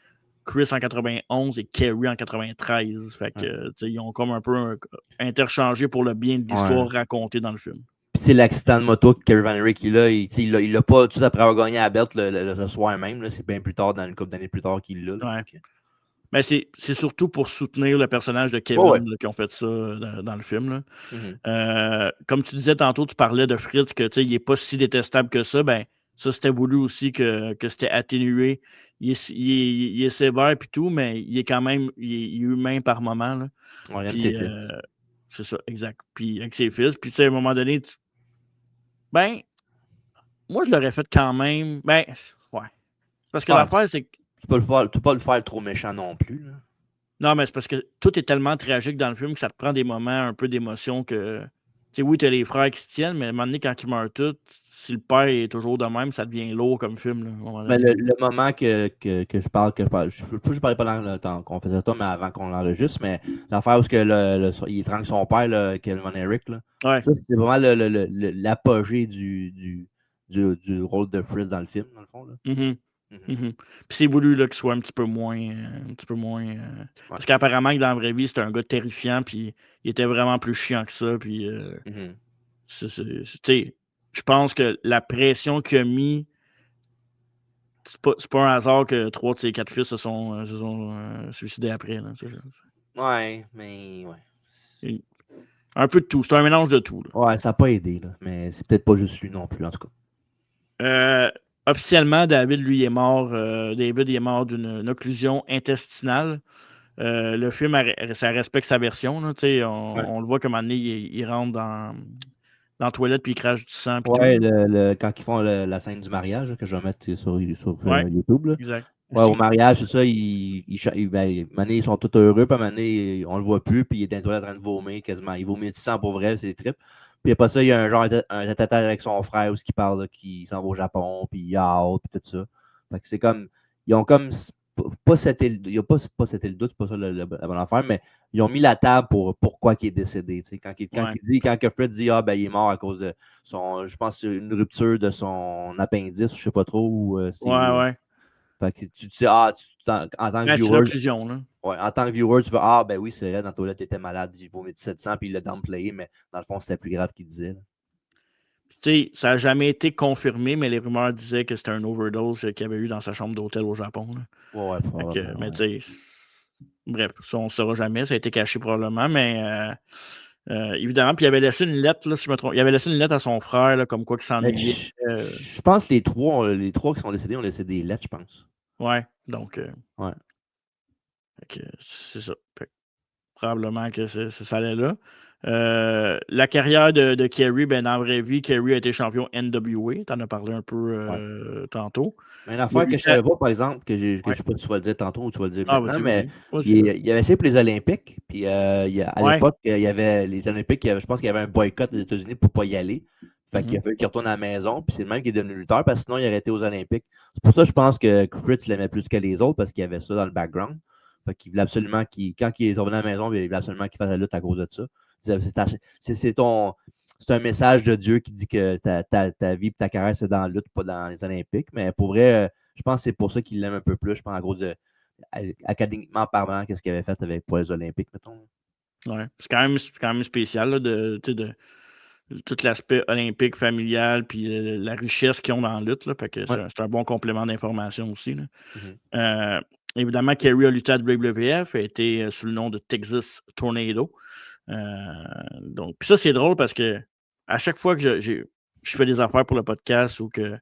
Chris en 91 et Carrie en 93. Fait que, ils ont comme un peu interchangé pour le bien de l'histoire racontée dans le film. Puis c'est l'accident de moto que Kerry Van Erich, il l'a pas tout de suite après avoir gagné la belt le soir même. C'est bien plus tard, dans une couple d'années plus tard qu'il l'a. Ouais. Mais c'est surtout pour soutenir le personnage de Kevin qui ont fait ça dans le film. Là. Comme tu disais tantôt, tu parlais de Fritz, que il n'est pas si détestable que ça. Ben, ça, c'était voulu aussi que c'était atténué. Il est sévère et tout, mais il est quand même il est humain par moment. Là. Ouais, il aime ses fils. C'est ça, exact. Puis avec ses fils. Puis à un moment donné, moi, je l'aurais fait quand même. Ouais. Parce que l'affaire, c'est que. Tu peux pas le faire trop méchant non plus. Là. Non, mais c'est parce que tout est tellement tragique dans le film que ça te prend des moments un peu d'émotion que sais, oui, t'as les frères qui se tiennent, mais à un moment donné, quand ils meurent tous, si le père est toujours de même, ça devient lourd comme film, là, à un moment Mais donné. le moment que je parle, je parlais pas dans le temps qu'on faisait ça, mais avant qu'on l'enregistre, mais l'affaire où il étrangle son père, là, Kevin Eric, là, Ouais. ça, c'est vraiment l'apogée du rôle de Fritz dans le film, dans le fond. Là. Mhm. Mhm. Mhm. Puis c'est voulu là, qu'il soit un petit peu moins. Ouais. Parce qu'apparemment, que dans la vraie vie, c'était un gars terrifiant, puis il était vraiment plus chiant que ça. Puis, Mhm. tu sais, je pense que la pression qu'il a mis, c'est pas un hasard que 3 de ses 4 fils se sont suicidés après. Là, Ouais, mais ouais. un peu de tout. C'est un mélange de tout. Là. Ouais, ça n'a pas aidé, là, mais c'est peut-être pas juste lui non plus, en tout cas. Officiellement, David, lui, il est mort. David, il est mort d'une occlusion intestinale. Le film, ça respecte sa version. Là, Ouais. on le voit comme un moment donné, il rentre dans la toilette puis il crache du sang. Puis tout, Ouais, là. quand ils font la scène du mariage, là, que je vais mettre sur Ouais, YouTube. Là. exact. Ouais, au mariage, c'est ça, ben, Mané, ils sont tous heureux, puis Mané, on le voit plus, puis il est dans les toilettes en train de vomir quasiment. Il vomit du sang pour vrai, c'est des tripes. Puis après ça, il y a un genre un tête avec son frère où il parle qu'il s'en va au Japon, puis il a hâte, puis tout ça. Fait que c'est comme. Ils ont comme pas seté pas seté le doute, c'est pas ça la bonne affaire, mais ils ont mis la table pour pourquoi il est décédé. Quand que Fred dit ben il est mort à cause de son. Je pense que c'est une rupture de son appendice, je sais pas trop. Ouais. Fait que tu sais, en tant que Ouais, c'est une viewer, occlusion. Là. ouais, en tant que viewer, tu vas ben oui, c'est vrai, dans la toilette, il était malade, il vomit 700, puis il l'a downplayé, mais dans le fond, c'était plus grave qu'il disait. Là. Tu sais, ça n'a jamais été confirmé, mais les rumeurs disaient que c'était un overdose qu'il y avait eu dans sa chambre d'hôtel au Japon. Là. Ouais, probablement. Mais Ouais. tu sais, bref, ça, on ne saura jamais. Ça a été caché probablement, mais évidemment. Puis il avait laissé une lettre, là, si je me trompe. Il avait laissé une lettre à son frère, là, comme quoi qu'il Mais s'ennuyait. je pense que les trois qui sont décédés ont laissé des lettres, je pense. Ouais, donc, Ouais. c'est ça. Fait que probablement que ça allait là. La carrière de Kerry, ben, dans la vraie vie, Kerry a été champion NWA. Tu en as parlé un Ouais. peu tantôt. Mais une Il a affaire que je lutté savais pas, par exemple, que je ouais. sais pas si tu vas le dire tantôt ou tu vas le dire Ah, maintenant, vas-y, mais vas-y. Vas-y, vas-y. il avait essayé pour les Olympiques. Puis à Ouais. l'époque, il y avait les Olympiques, je pense qu'il y avait un boycott des États-Unis pour pas y aller. Fait qu'il a Mhm. fallu qu'il retourne à la maison, puis c'est le même qui est devenu lutteur, parce que sinon il aurait été aux Olympiques. C'est pour ça que je pense que Fritz l'aimait plus que les autres, parce qu'il y avait ça dans le background. Fait qu'il voulait absolument quand il est revenu à la maison, il voulait absolument qu'il fasse la lutte à cause de ça. C'est un message de Dieu qui dit que ta vie et ta carrière, c'est dans la lutte, pas dans les Olympiques. Mais pour vrai, je pense que c'est pour ça qu'il l'aime un peu plus. Je pense, en gros, académiquement parlant, qu'est-ce qu'il avait fait pour les Olympiques, mettons. Ouais. C'est quand même spécial là, de tout l'aspect olympique, familial, puis la richesse qu'ils ont dans la lutte. Là, fait que Ouais. c'est un bon complément d'information aussi. Là. Mm-hmm. Évidemment, Kerry a lutté à WWF, a été sous le nom de Texas Tornado. Donc, puis ça, c'est drôle parce que à chaque fois que je fais des affaires pour le podcast ou que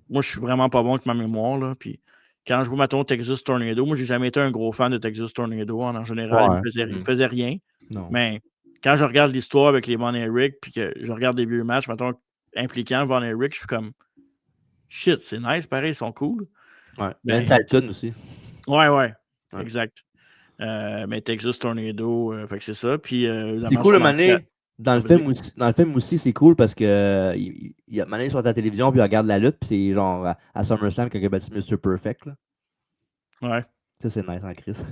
moi, je suis vraiment pas bon avec ma mémoire, là, puis quand je vois, mettons, Texas Tornado, moi, j'ai jamais été un gros fan de Texas Tornado. En général, Ouais. il faisait rien. Non. Mais quand je regarde l'histoire avec les Von Erich, puis que je regarde des vieux matchs, mettons, impliquant Von Erich, je suis comme shit, c'est nice, pareil, ils sont cool. Ouais. Ben, Ben, Salton aussi. ouais, Ouais. exact. Mais Texas Tornado, fait que c'est ça. Puis, C'est évidemment, cool, son Mané. Dans le vas-y. film aussi, c'est cool parce que Mané sont à la télévision puis il regarde la lutte, puis c'est genre à SummerSlam qu'il a battu Mr. Perfect. Là. Ouais, Ça, c'est nice en crise.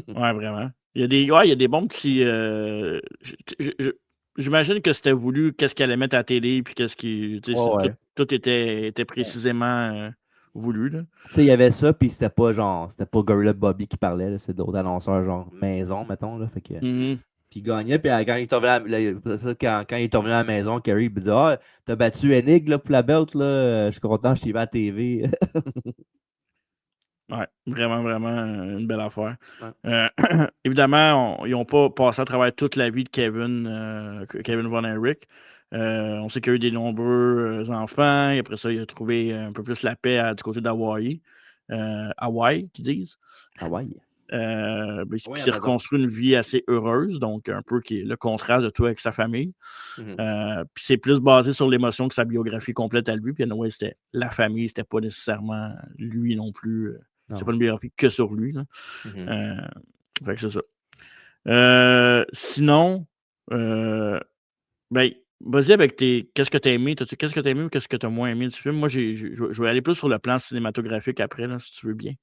ouais, vraiment. Il y a des bons petits. J'imagine que c'était voulu, qu'est-ce qu'elle allait mettre à la télé, puis qu'est-ce qui. Tu sais, Ouais. tout était précisément voulu. Là. Tu sais, il y avait ça, puis c'était pas Gorilla Bobby qui parlait, là, c'est d'autres annonceurs, genre maison, mettons, là, fait que... Mhm. Puis il gagnait, puis quand il est revenu quand il est revenu à la maison, Kerry il dit ah, t'as battu Enig là, pour la belt, là, je suis content, je t'y vais à la TV. Ouais, vraiment, vraiment une belle affaire. Ouais. Évidemment, ils n'ont pas passé à travers toute la vie de Kevin Von Erich. On sait qu'il y a eu des nombreux enfants, et après ça, il a trouvé un peu plus la paix du côté d'Hawaï. Hawaï, qu'ils disent. Hawaï. Il Oui, s'est Amazon. reconstruit une vie assez heureuse, donc un peu qui est le contraste de tout avec sa famille. Puis c'est plus basé sur l'émotion que sa biographie complète à lui. Puis anyway, c'était la famille, c'était pas nécessairement lui non plus. C'est pas une biographie que sur lui. Là. Fait que c'est ça. Sinon, Ben, vas-y avec qu'est-ce que tu as aimé? Qu'est-ce que tu as aimé ou qu'est-ce que tu as moins aimé du film? Moi, je vais aller plus sur le plan cinématographique après, là, si tu veux bien.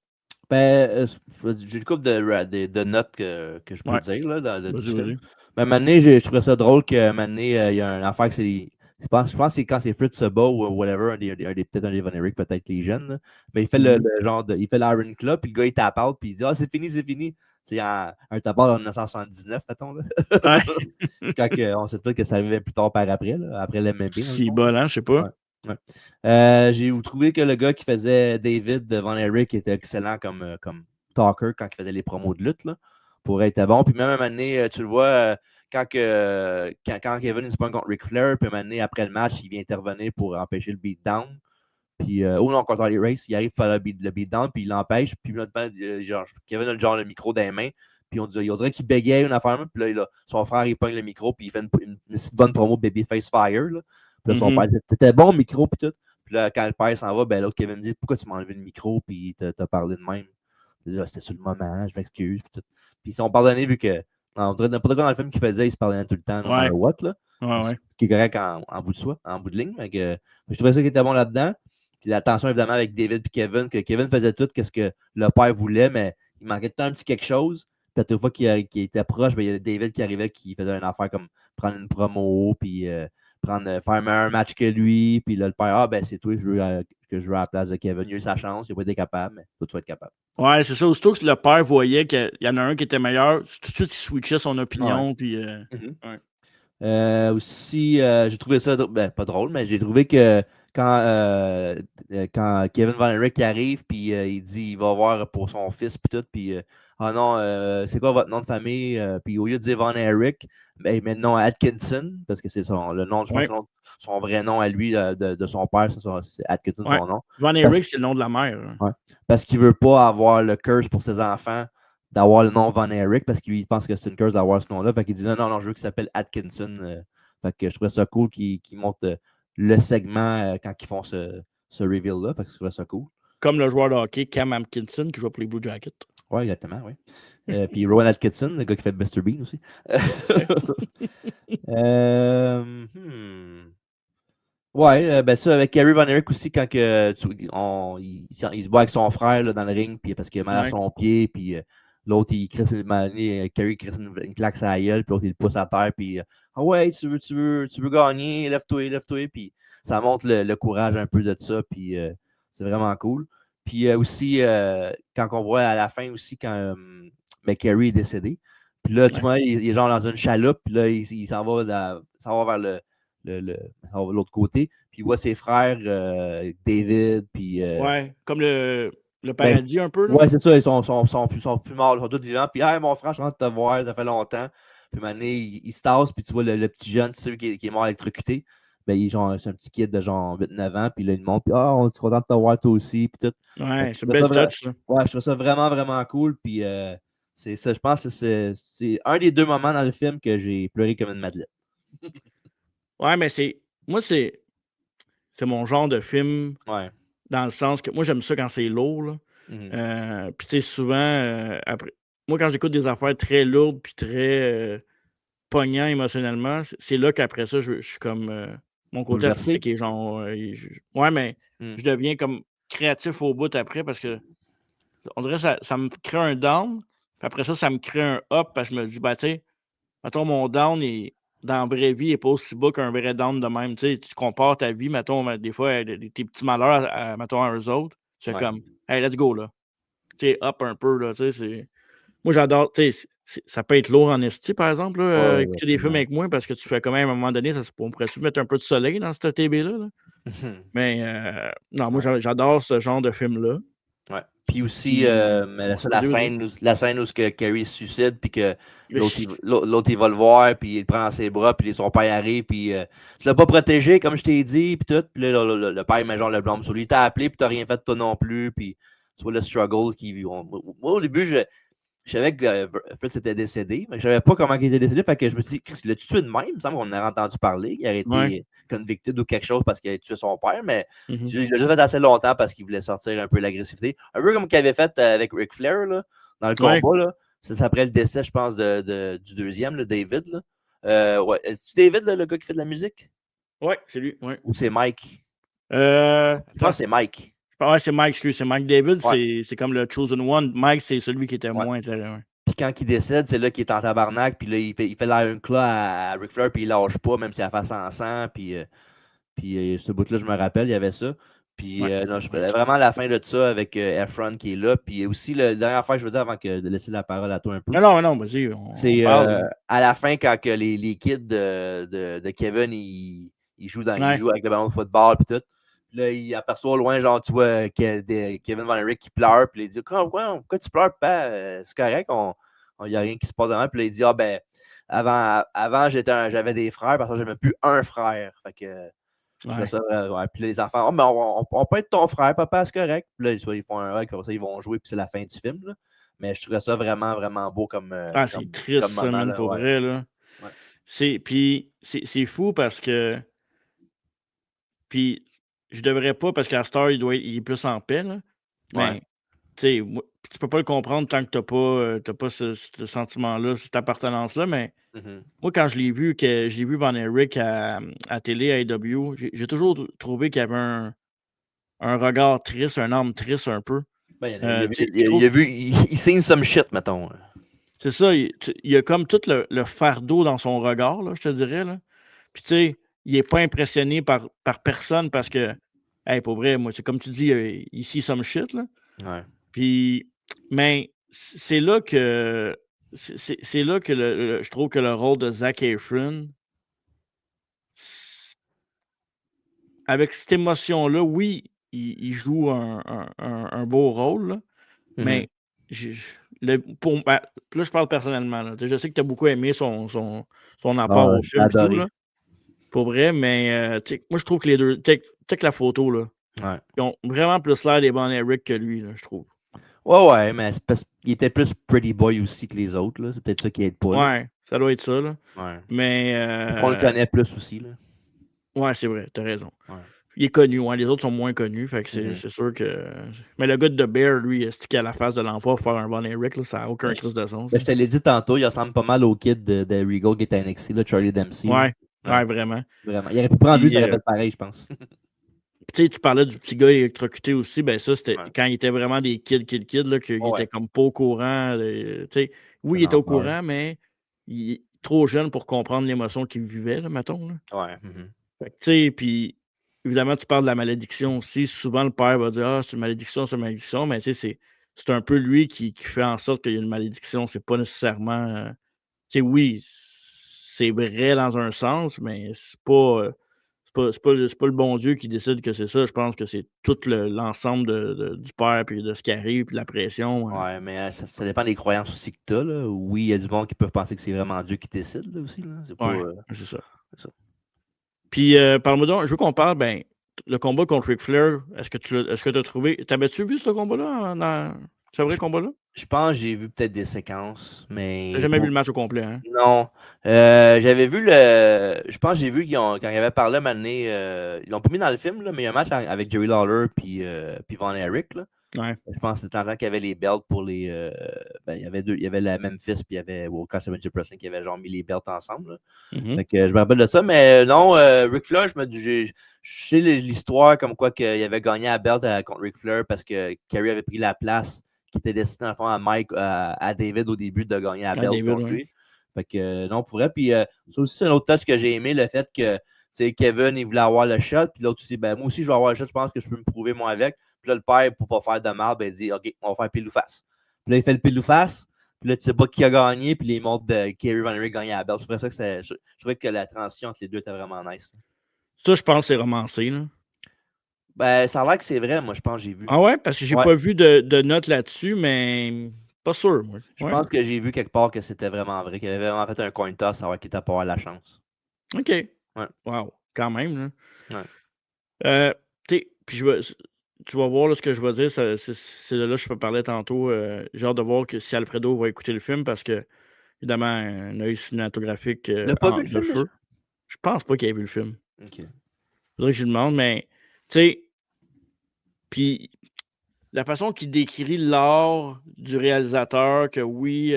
Ben, j'ai une couple de notes que je peux Ouais. dire là, du Vas-y, film. vas-y. Mais un moment donné, je trouvais ça drôle qu'un moment donné, il y a une affaire que c'est. Je pense que c'est quand c'est Fritz Seba ou whatever, peut-être un des Von Eric, peut-être les jeunes. Là. Mais il fait le genre de. Il fait l'Iron Club, puis le gars il tape out, puis il dit c'est fini, c'est fini. C'est un tape out en 1979, mettons. Là. Ouais. Quand on sait tout que ça arrivait plus tard par après, là, après l'MMP, dans le Si fond. bol, hein, je sais pas. Ouais. J'ai trouvé que le gars qui faisait David de Von Eric était excellent comme talker quand il faisait les promos de lutte. Là, pour être bon. Puis même à un moment donné, tu le vois, quand Kevin se pointe contre Ric Flair, puis à un moment donné, après le match, il vient intervenir pour empêcher le beatdown. Puis, non, contre Harley Race, il arrive pour faire le beatdown, puis il l'empêche. Puis, genre, Kevin a le micro dans les mains. Puis, on dirait qu'il bégayait une affaire. Puis là, son frère, il pogne le micro, puis il fait une bonne promo Babyface Fire. Là. Puis là, son père dit c'était bon, le micro, puis tout. Puis là, quand le père s'en va, ben l'autre Kevin dit pourquoi tu m'as enlevé le micro, puis t'as parlé de même. Il dit c'était sur le moment, je m'excuse. Puis ils sont pardonnés vu que on dirait n'importe quoi dans le film qu'il faisait, il se pardonnait tout le temps, no matter what. Là. Ouais. Ce qui est correct en bout de soi, en bout de ligne. Mais je trouvais ça qui était bon là-dedans. Puis la tension, évidemment, avec David et Kevin, que Kevin faisait tout ce que le père voulait, mais il manquait tout un petit quelque chose. Puis à toute fois qu'il était proche, ben, il y avait David qui arrivait, qui faisait une affaire comme prendre une promo, puis faire un meilleur match que lui. Puis là, le père, ben c'est toi que je veux à la place de Kevin. Il a eu sa chance, il n'a pas été capable, mais toi, tu vas être capable. Ouais, c'est ça. Aussitôt que le père voyait qu'il y en a un qui était meilleur, tout de suite, il switchait son opinion. Ouais. Puis, aussi, j'ai trouvé ça, pas drôle, mais j'ai trouvé que quand Kevin Von Erich arrive, puis il dit il va voir pour son fils, puis tout, puis ah non, c'est quoi votre nom de famille? Puis au lieu de dire Von Erich, ben, maintenant Atkinson, parce que c'est le nom, je pense, son vrai nom à lui, de son père, c'est Atkinson, son nom. Von Erich, c'est le nom de la mère. Ouais, parce qu'il ne veut pas avoir le curse pour ses enfants d'avoir le nom Von Erich parce qu'il pense que c'est une curse d'avoir ce nom-là. Fait qu'il dit non, je veux qu'il s'appelle Atkinson. Fait que je trouvais ça cool qu'il montre le segment quand ils font ce reveal-là. Fait que je trouvais ça cool. Comme le joueur de hockey Cam Atkinson qui joue pour les Blue Jackets. Oui, exactement, oui. Puis Rowan Atkinson, le gars qui fait Mr. Bean aussi. Ouais, ben ça, avec Kerry Von Erich aussi, quand il se bat avec son frère là, dans le ring, puis parce qu'il a mal à son pied, puis l'autre, Kerry crisse une claque sur la gueule, puis l'autre, il le pousse à terre, puis ah ouais, tu veux gagner, lève-toi, puis ça montre le courage un peu de ça, puis c'est vraiment cool. Puis aussi, quand on voit à la fin aussi, quand Kerry est décédé, puis là, tu vois, il est genre dans une chaloupe, puis là, il s'en va vers l'autre côté, puis il voit ses frères, David, puis... ouais, comme le paradis un peu. Là. Ouais, c'est ça, ils sont plus morts, ils sont tous vivants, puis hey, mon frère, je suis content de te voir, ça fait longtemps. Puis maintenant, il se tasse, puis tu vois le petit jeune, celui qui est mort électrocuté, ben, c'est un petit kid de genre 8-9 ans, puis là, il monte, puis on est content de te voir toi aussi, puis tout. Ouais, c'est une belle touch, là. Ouais, je trouve ça vraiment, vraiment cool, puis c'est ça, je pense que c'est un des deux moments dans le film que j'ai pleuré comme une madeleine. Ouais, mais moi, c'est mon genre de film. Ouais. Dans le sens que moi, j'aime ça quand c'est lourd. Là. Puis, tu sais, souvent, après, moi, quand j'écoute des affaires très lourdes puis très pognants émotionnellement, c'est là qu'après ça, je suis comme. Mon côté artistique est genre. Ouais, mais je deviens comme créatif au bout après parce que on dirait que ça me crée un down. Puis après ça me crée un up parce que je me dis, bah, tu sais, mettons, mon down dans la vraie vie, il n'est pas aussi bas qu'un vrai down de même. Tu sais, tu compares ta vie, mettons, des fois, tes petits malheurs, mettons, à eux autres. C'est comme, hey, let's go, là. Tu sais, up un peu, là. Tu sais, moi, j'adore, tu sais, ça peut être lourd en esti, par exemple, là, écouter des films avec moi, parce que tu fais quand même, à un moment donné, on pourrait-tu mettre un peu de soleil dans cette TV-là? Là? Mais, non, moi, j'adore ce genre de film-là. Ouais. Puis aussi, la scène où Carrie se suicide, puis que l'autre, il va le voir, puis il le prend dans ses bras, puis son père arrive, puis tu l'as pas protégé, comme je t'ai dit, puis tout. Puis là, le père met genre le blâme sur lui. T'as appelé, puis t'as rien fait de toi non plus, puis tu vois le struggle qui vit. Moi, au début, je savais que Fritz était décédé, mais je savais pas comment il était décédé, fait que je me suis dit, Chris, il l'a tué de même, il me semble qu'on en a entendu parler, il aurait été convicted ou quelque chose parce qu'il avait tué son père, mais il l'a juste fait assez longtemps parce qu'il voulait sortir un peu l'agressivité. Un peu comme qu'il avait fait avec Ric Flair, là, dans le combat, là. C'est après le décès, je pense, du deuxième, le David, là. Ouais. Est-ce David, le gars qui fait de la musique? Ouais, c'est lui, ouais. Ou c'est Mike? Je pense Attends. que c'est Mike. Ouais, c'est Mike, excuse, c'est Mike. David, Ouais. c'est comme le chosen one. Mike, c'est celui qui était Ouais. moins intéressant. Puis quand il décède, c'est là qu'il est en tabarnak, puis là, il fait l'Iron Claw à Ric Flair, puis il lâche pas, même si la face en sang, puis ce bout-là, je me rappelle, il y avait ça. Puis Ouais, non, je ouais. faisais vraiment la fin de ça avec Efron qui est là. Puis aussi, la dernière affaire, je veux dire, avant de laisser la parole à toi un peu, Non, vas-y, on c'est parle. à la fin, quand que les kids de Kevin, ils jouent avec le ballon de football, puis tout. Puis là, il aperçoit au loin, genre, tu vois, Kevin Van Erich qui pleure, puis il dit pourquoi tu pleures, papa? C'est correct, il n'y a rien qui se passe devant. Puis là, il dit ben, avant j'avais des frères, parce que j'avais plus un frère. Fait que. Ouais. Ça, ouais. Puis les enfants, mais on peut être ton frère, papa, c'est correct. Puis là, ils font un hug, comme ça, ils vont jouer, puis c'est la fin du film. Là. Mais je trouvais ça vraiment, vraiment beau comme C'est triste, ça, moment. man, Là, pour ouais. vrai, là. Ouais. Puis c'est fou parce que. Puis je devrais pas, parce qu'à cette heure, il est plus en paix, là. Ouais. Mais, tu sais, tu peux pas le comprendre tant que t'as pas ce sentiment-là, cette appartenance-là. Mais Mm-hmm. moi, quand je l'ai vu Van Eric à télé, à AEW, j'ai toujours trouvé qu'il y avait un regard triste, un âme triste un peu. Ben, Tu sais, je trouve. il signe some shit, mettons. C'est ça, il y a comme tout le fardeau dans son regard, là, je te dirais, là. Puis tu sais, il est pas impressionné par personne parce que, hey, pour vrai, moi, c'est comme tu dis, ici some shit, là. Ouais. Puis, mais c'est là que c'est là que je trouve que le rôle de Zac Efron, s avec cette émotion-là, oui, il joue un beau rôle, là, Mm-hmm. mais j'ai là, je parle personnellement, là. Tu sais, je sais que tu as beaucoup aimé son apport Ah, au j'ai film et tout, adoré. là, pour vrai, mais tu sais, moi, je trouve que les 2 check la photo, là, Ouais. ils ont vraiment plus l'air des Von Erich que lui, là, je trouve. Ouais, mais c'est parce qu'il était plus pretty boy aussi que les autres. Là. C'est peut-être ça qui aide pas. Là. Ouais, ça doit être ça, là, Ouais. mais On le connaît plus aussi. Là. ouais, c'est vrai, tu as raison. Ouais. Il est connu, ouais, les autres sont moins connus, fait que Mm-hmm. c'est sûr que mais le gars de The Bear, lui, est-ce qu'il a la face de l'enfant pour faire un Von Erich, là, ça a aucun crise de sens, Ben, là. je te l'ai dit tantôt, il ressemble pas mal au kid de Regal qui était à NXT, là, Charlie Dempsey. Là. Ouais, Ouais, ouais, vraiment. vraiment. Il aurait pu prendre lui, Puis, ça aurait fait pareil, je pense. tu sais, tu parlais du petit gars électrocuté aussi, ben ça, c'était Ouais. quand il était vraiment des kids, là, qu'il Ouais. était comme pas au courant, tu sais. Oui, il était Non, au courant, mais il est trop jeune pour comprendre l'émotion qu'il vivait, là, mettons, là. ouais. Mm-hmm. Fait que, tu sais, puis évidemment, tu parles de la malédiction aussi. Souvent, le père va dire: «Ah, c'est une malédiction, c'est une malédiction», mais tu sais, c'est un peu lui qui fait en sorte qu'il y a une malédiction. C'est pas nécessairement, tu sais, oui, c'est vrai dans un sens, mais c'est pas le bon Dieu qui décide que c'est ça. Je pense que c'est tout l'ensemble du père, puis de ce qui arrive, puis de la pression, Ouais, mais ça dépend des croyances aussi que tu as. Là. Oui, il y a du monde qui peuvent penser que c'est vraiment Dieu qui décide là, aussi. Là. C'est pas. ouais, c'est ça. C'est ça. Puis, parle-moi donc, je veux qu'on parle, ben, le combat contre Ric Flair, est-ce que tu as trouvé t'avais-tu vu ce combat-là ce vrai combat-là? Je pense que j'ai vu peut-être des séquences, Tu mais jamais vu le match au complet, hein? non. J'avais vu Je pense que j'ai vu quand ils avaient parlé à un moment donné, ils l'ont pas mis dans le film, là, mais il y a un match avec Jerry Lawler puis Von Erich. Là. Ouais. Je pense que c'était en temps qu'il y avait les belts pour les. Ben, il y avait la Memphis, puis il y avait World Class Championship Wrestling qui avait genre mis les belts ensemble. Là. Mmh. Fait que je me rappelle de ça, mais non, Ric Flair, je sais l'histoire comme quoi qu'il avait gagné la belt contre Ric Flair parce que Kerry avait pris la place qui était destinée en fond à à David au début de gagner la Ah, belt David, contre ouais. lui. Fait que non, pour vrai. Puis ça aussi, c'est un autre touch que j'ai aimé, le fait que Kevin, il voulait avoir le shot, puis l'autre aussi, ben moi aussi, je vais avoir le shot, je pense que je peux me prouver moi avec. Puis là, le père, pour pas faire de mal, ben, il dit OK, on va faire pile ou face. Puis là, il fait le pile ou face. Puis là, tu sais pas qui a gagné, puis les montres de Kerry Van Erich gagné la belt. Je trouvais que la transition entre les deux était vraiment nice. Ça, je pense que c'est romancé, là. Ben, ça a l'air que c'est vrai, moi, je pense que j'ai vu. Ah ouais? Parce que j'ai Ouais. pas vu de notes là-dessus, mais pas sûr, moi. Je Ouais? pense que j'ai vu quelque part que c'était vraiment vrai, qu'il avait vraiment fait un coin toss, savoir qui était pas avoir la chance. OK. Ouais. Wow, quand même, là. Ouais. Tu sais, puis tu vas voir, là, ce que je vais dire, c'est de là que je peux parler tantôt, j'ai hâte de voir que si Alfredo va écouter le film parce que évidemment, un œil cinématographique, Il n'a pas vu le de film déjà? feu. Je pense pas qu'il ait vu le film. OK. Faudrait que je lui demande, mais tu sais, puis la façon qu'il décrit l'art du réalisateur, que oui,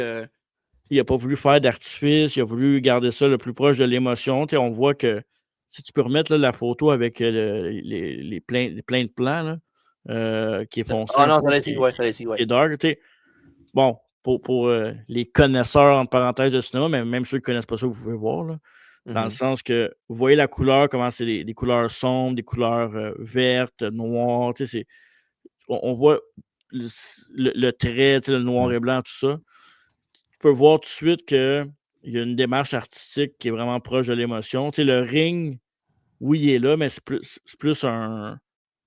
il n'a pas voulu faire d'artifice, il a voulu garder ça le plus proche de l'émotion. On voit que si tu peux remettre là, la photo avec les plein de plans là, qui est foncé Ah un non, peu, ça l'est ouais, ça l'est ouais. qui est dark. Bon, pour les connaisseurs, entre parenthèses, de cinéma, mais même ceux qui ne connaissent pas ça, vous pouvez voir. Là, dans le sens que vous voyez la couleur, comment c'est des couleurs sombres, des couleurs vertes, noires. On voit le trait, le noir et blanc, tout ça. Tu peux voir tout de suite qu'il y a une démarche artistique qui est vraiment proche de l'émotion. Le ring, oui, il est là, mais c'est plus un.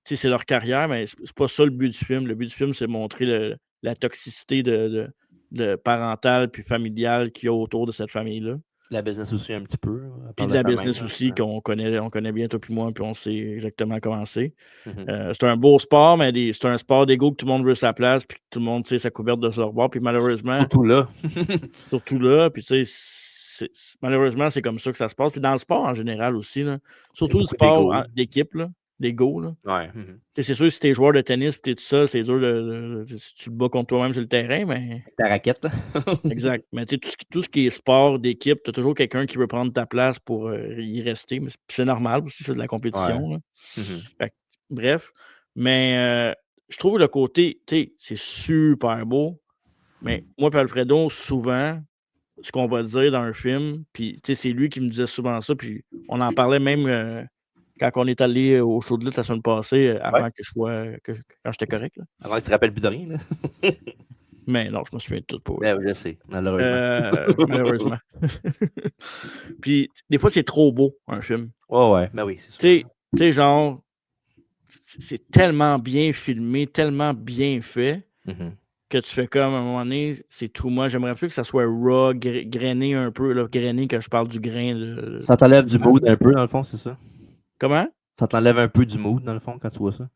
C'est leur carrière, mais c'est pas ça le but du film. Le but du film, c'est de montrer la toxicité de parentale puis familiale qu'il y a autour de cette famille-là. La business aussi un petit peu. Puis de la business aussi qu'on connaît bien, toi puis moi, puis on sait exactement comment c'est. C'est un beau sport, mais c'est un sport d'ego que tout le monde veut sa place, puis que tout le monde sait sa couverte de leur bord. Puis malheureusement. Surtout là, puis tu sais, malheureusement, c'est comme ça que ça se passe. Puis dans le sport en général aussi, là, surtout le sport d'équipe, d'ego. Ouais. C'est sûr, si t'es joueur de tennis et t'es tout seul, c'est dur si tu te bats contre toi-même sur le terrain, mais. Ta raquette. Exact. Mais tu sais, tout ce qui est sport d'équipe, t'as toujours quelqu'un qui veut prendre ta place pour y rester. Mais c'est normal aussi, c'est de la compétition. Fait que, bref. Mais je trouve le côté, tu sais, c'est super beau. Mais moi et Alfredo, souvent, ce qu'on va dire dans un film, puis c'est lui qui me disait souvent ça, puis on en parlait même quand on est allé au show de lutte la semaine passée, avant que je sois, quand j'étais correct. Là. Avant que tu te rappelles plus de rien. Là. Mais non, je me souviens de tout pour je sais, malheureusement. malheureusement. Puis des fois, c'est trop beau, un film. Ouais, ben oui, c'est sûr. Tu sais, genre, c'est tellement bien filmé, tellement bien fait. Que tu fais comme à un moment donné, c'est tout. Moi, j'aimerais plus que ça soit raw, grainé un peu. Là, grainé, quand je parle du grain. Ça t'enlève du mood un peu, dans le fond, c'est ça? Comment? Ça t'enlève un peu du mood, dans le fond, quand tu vois ça?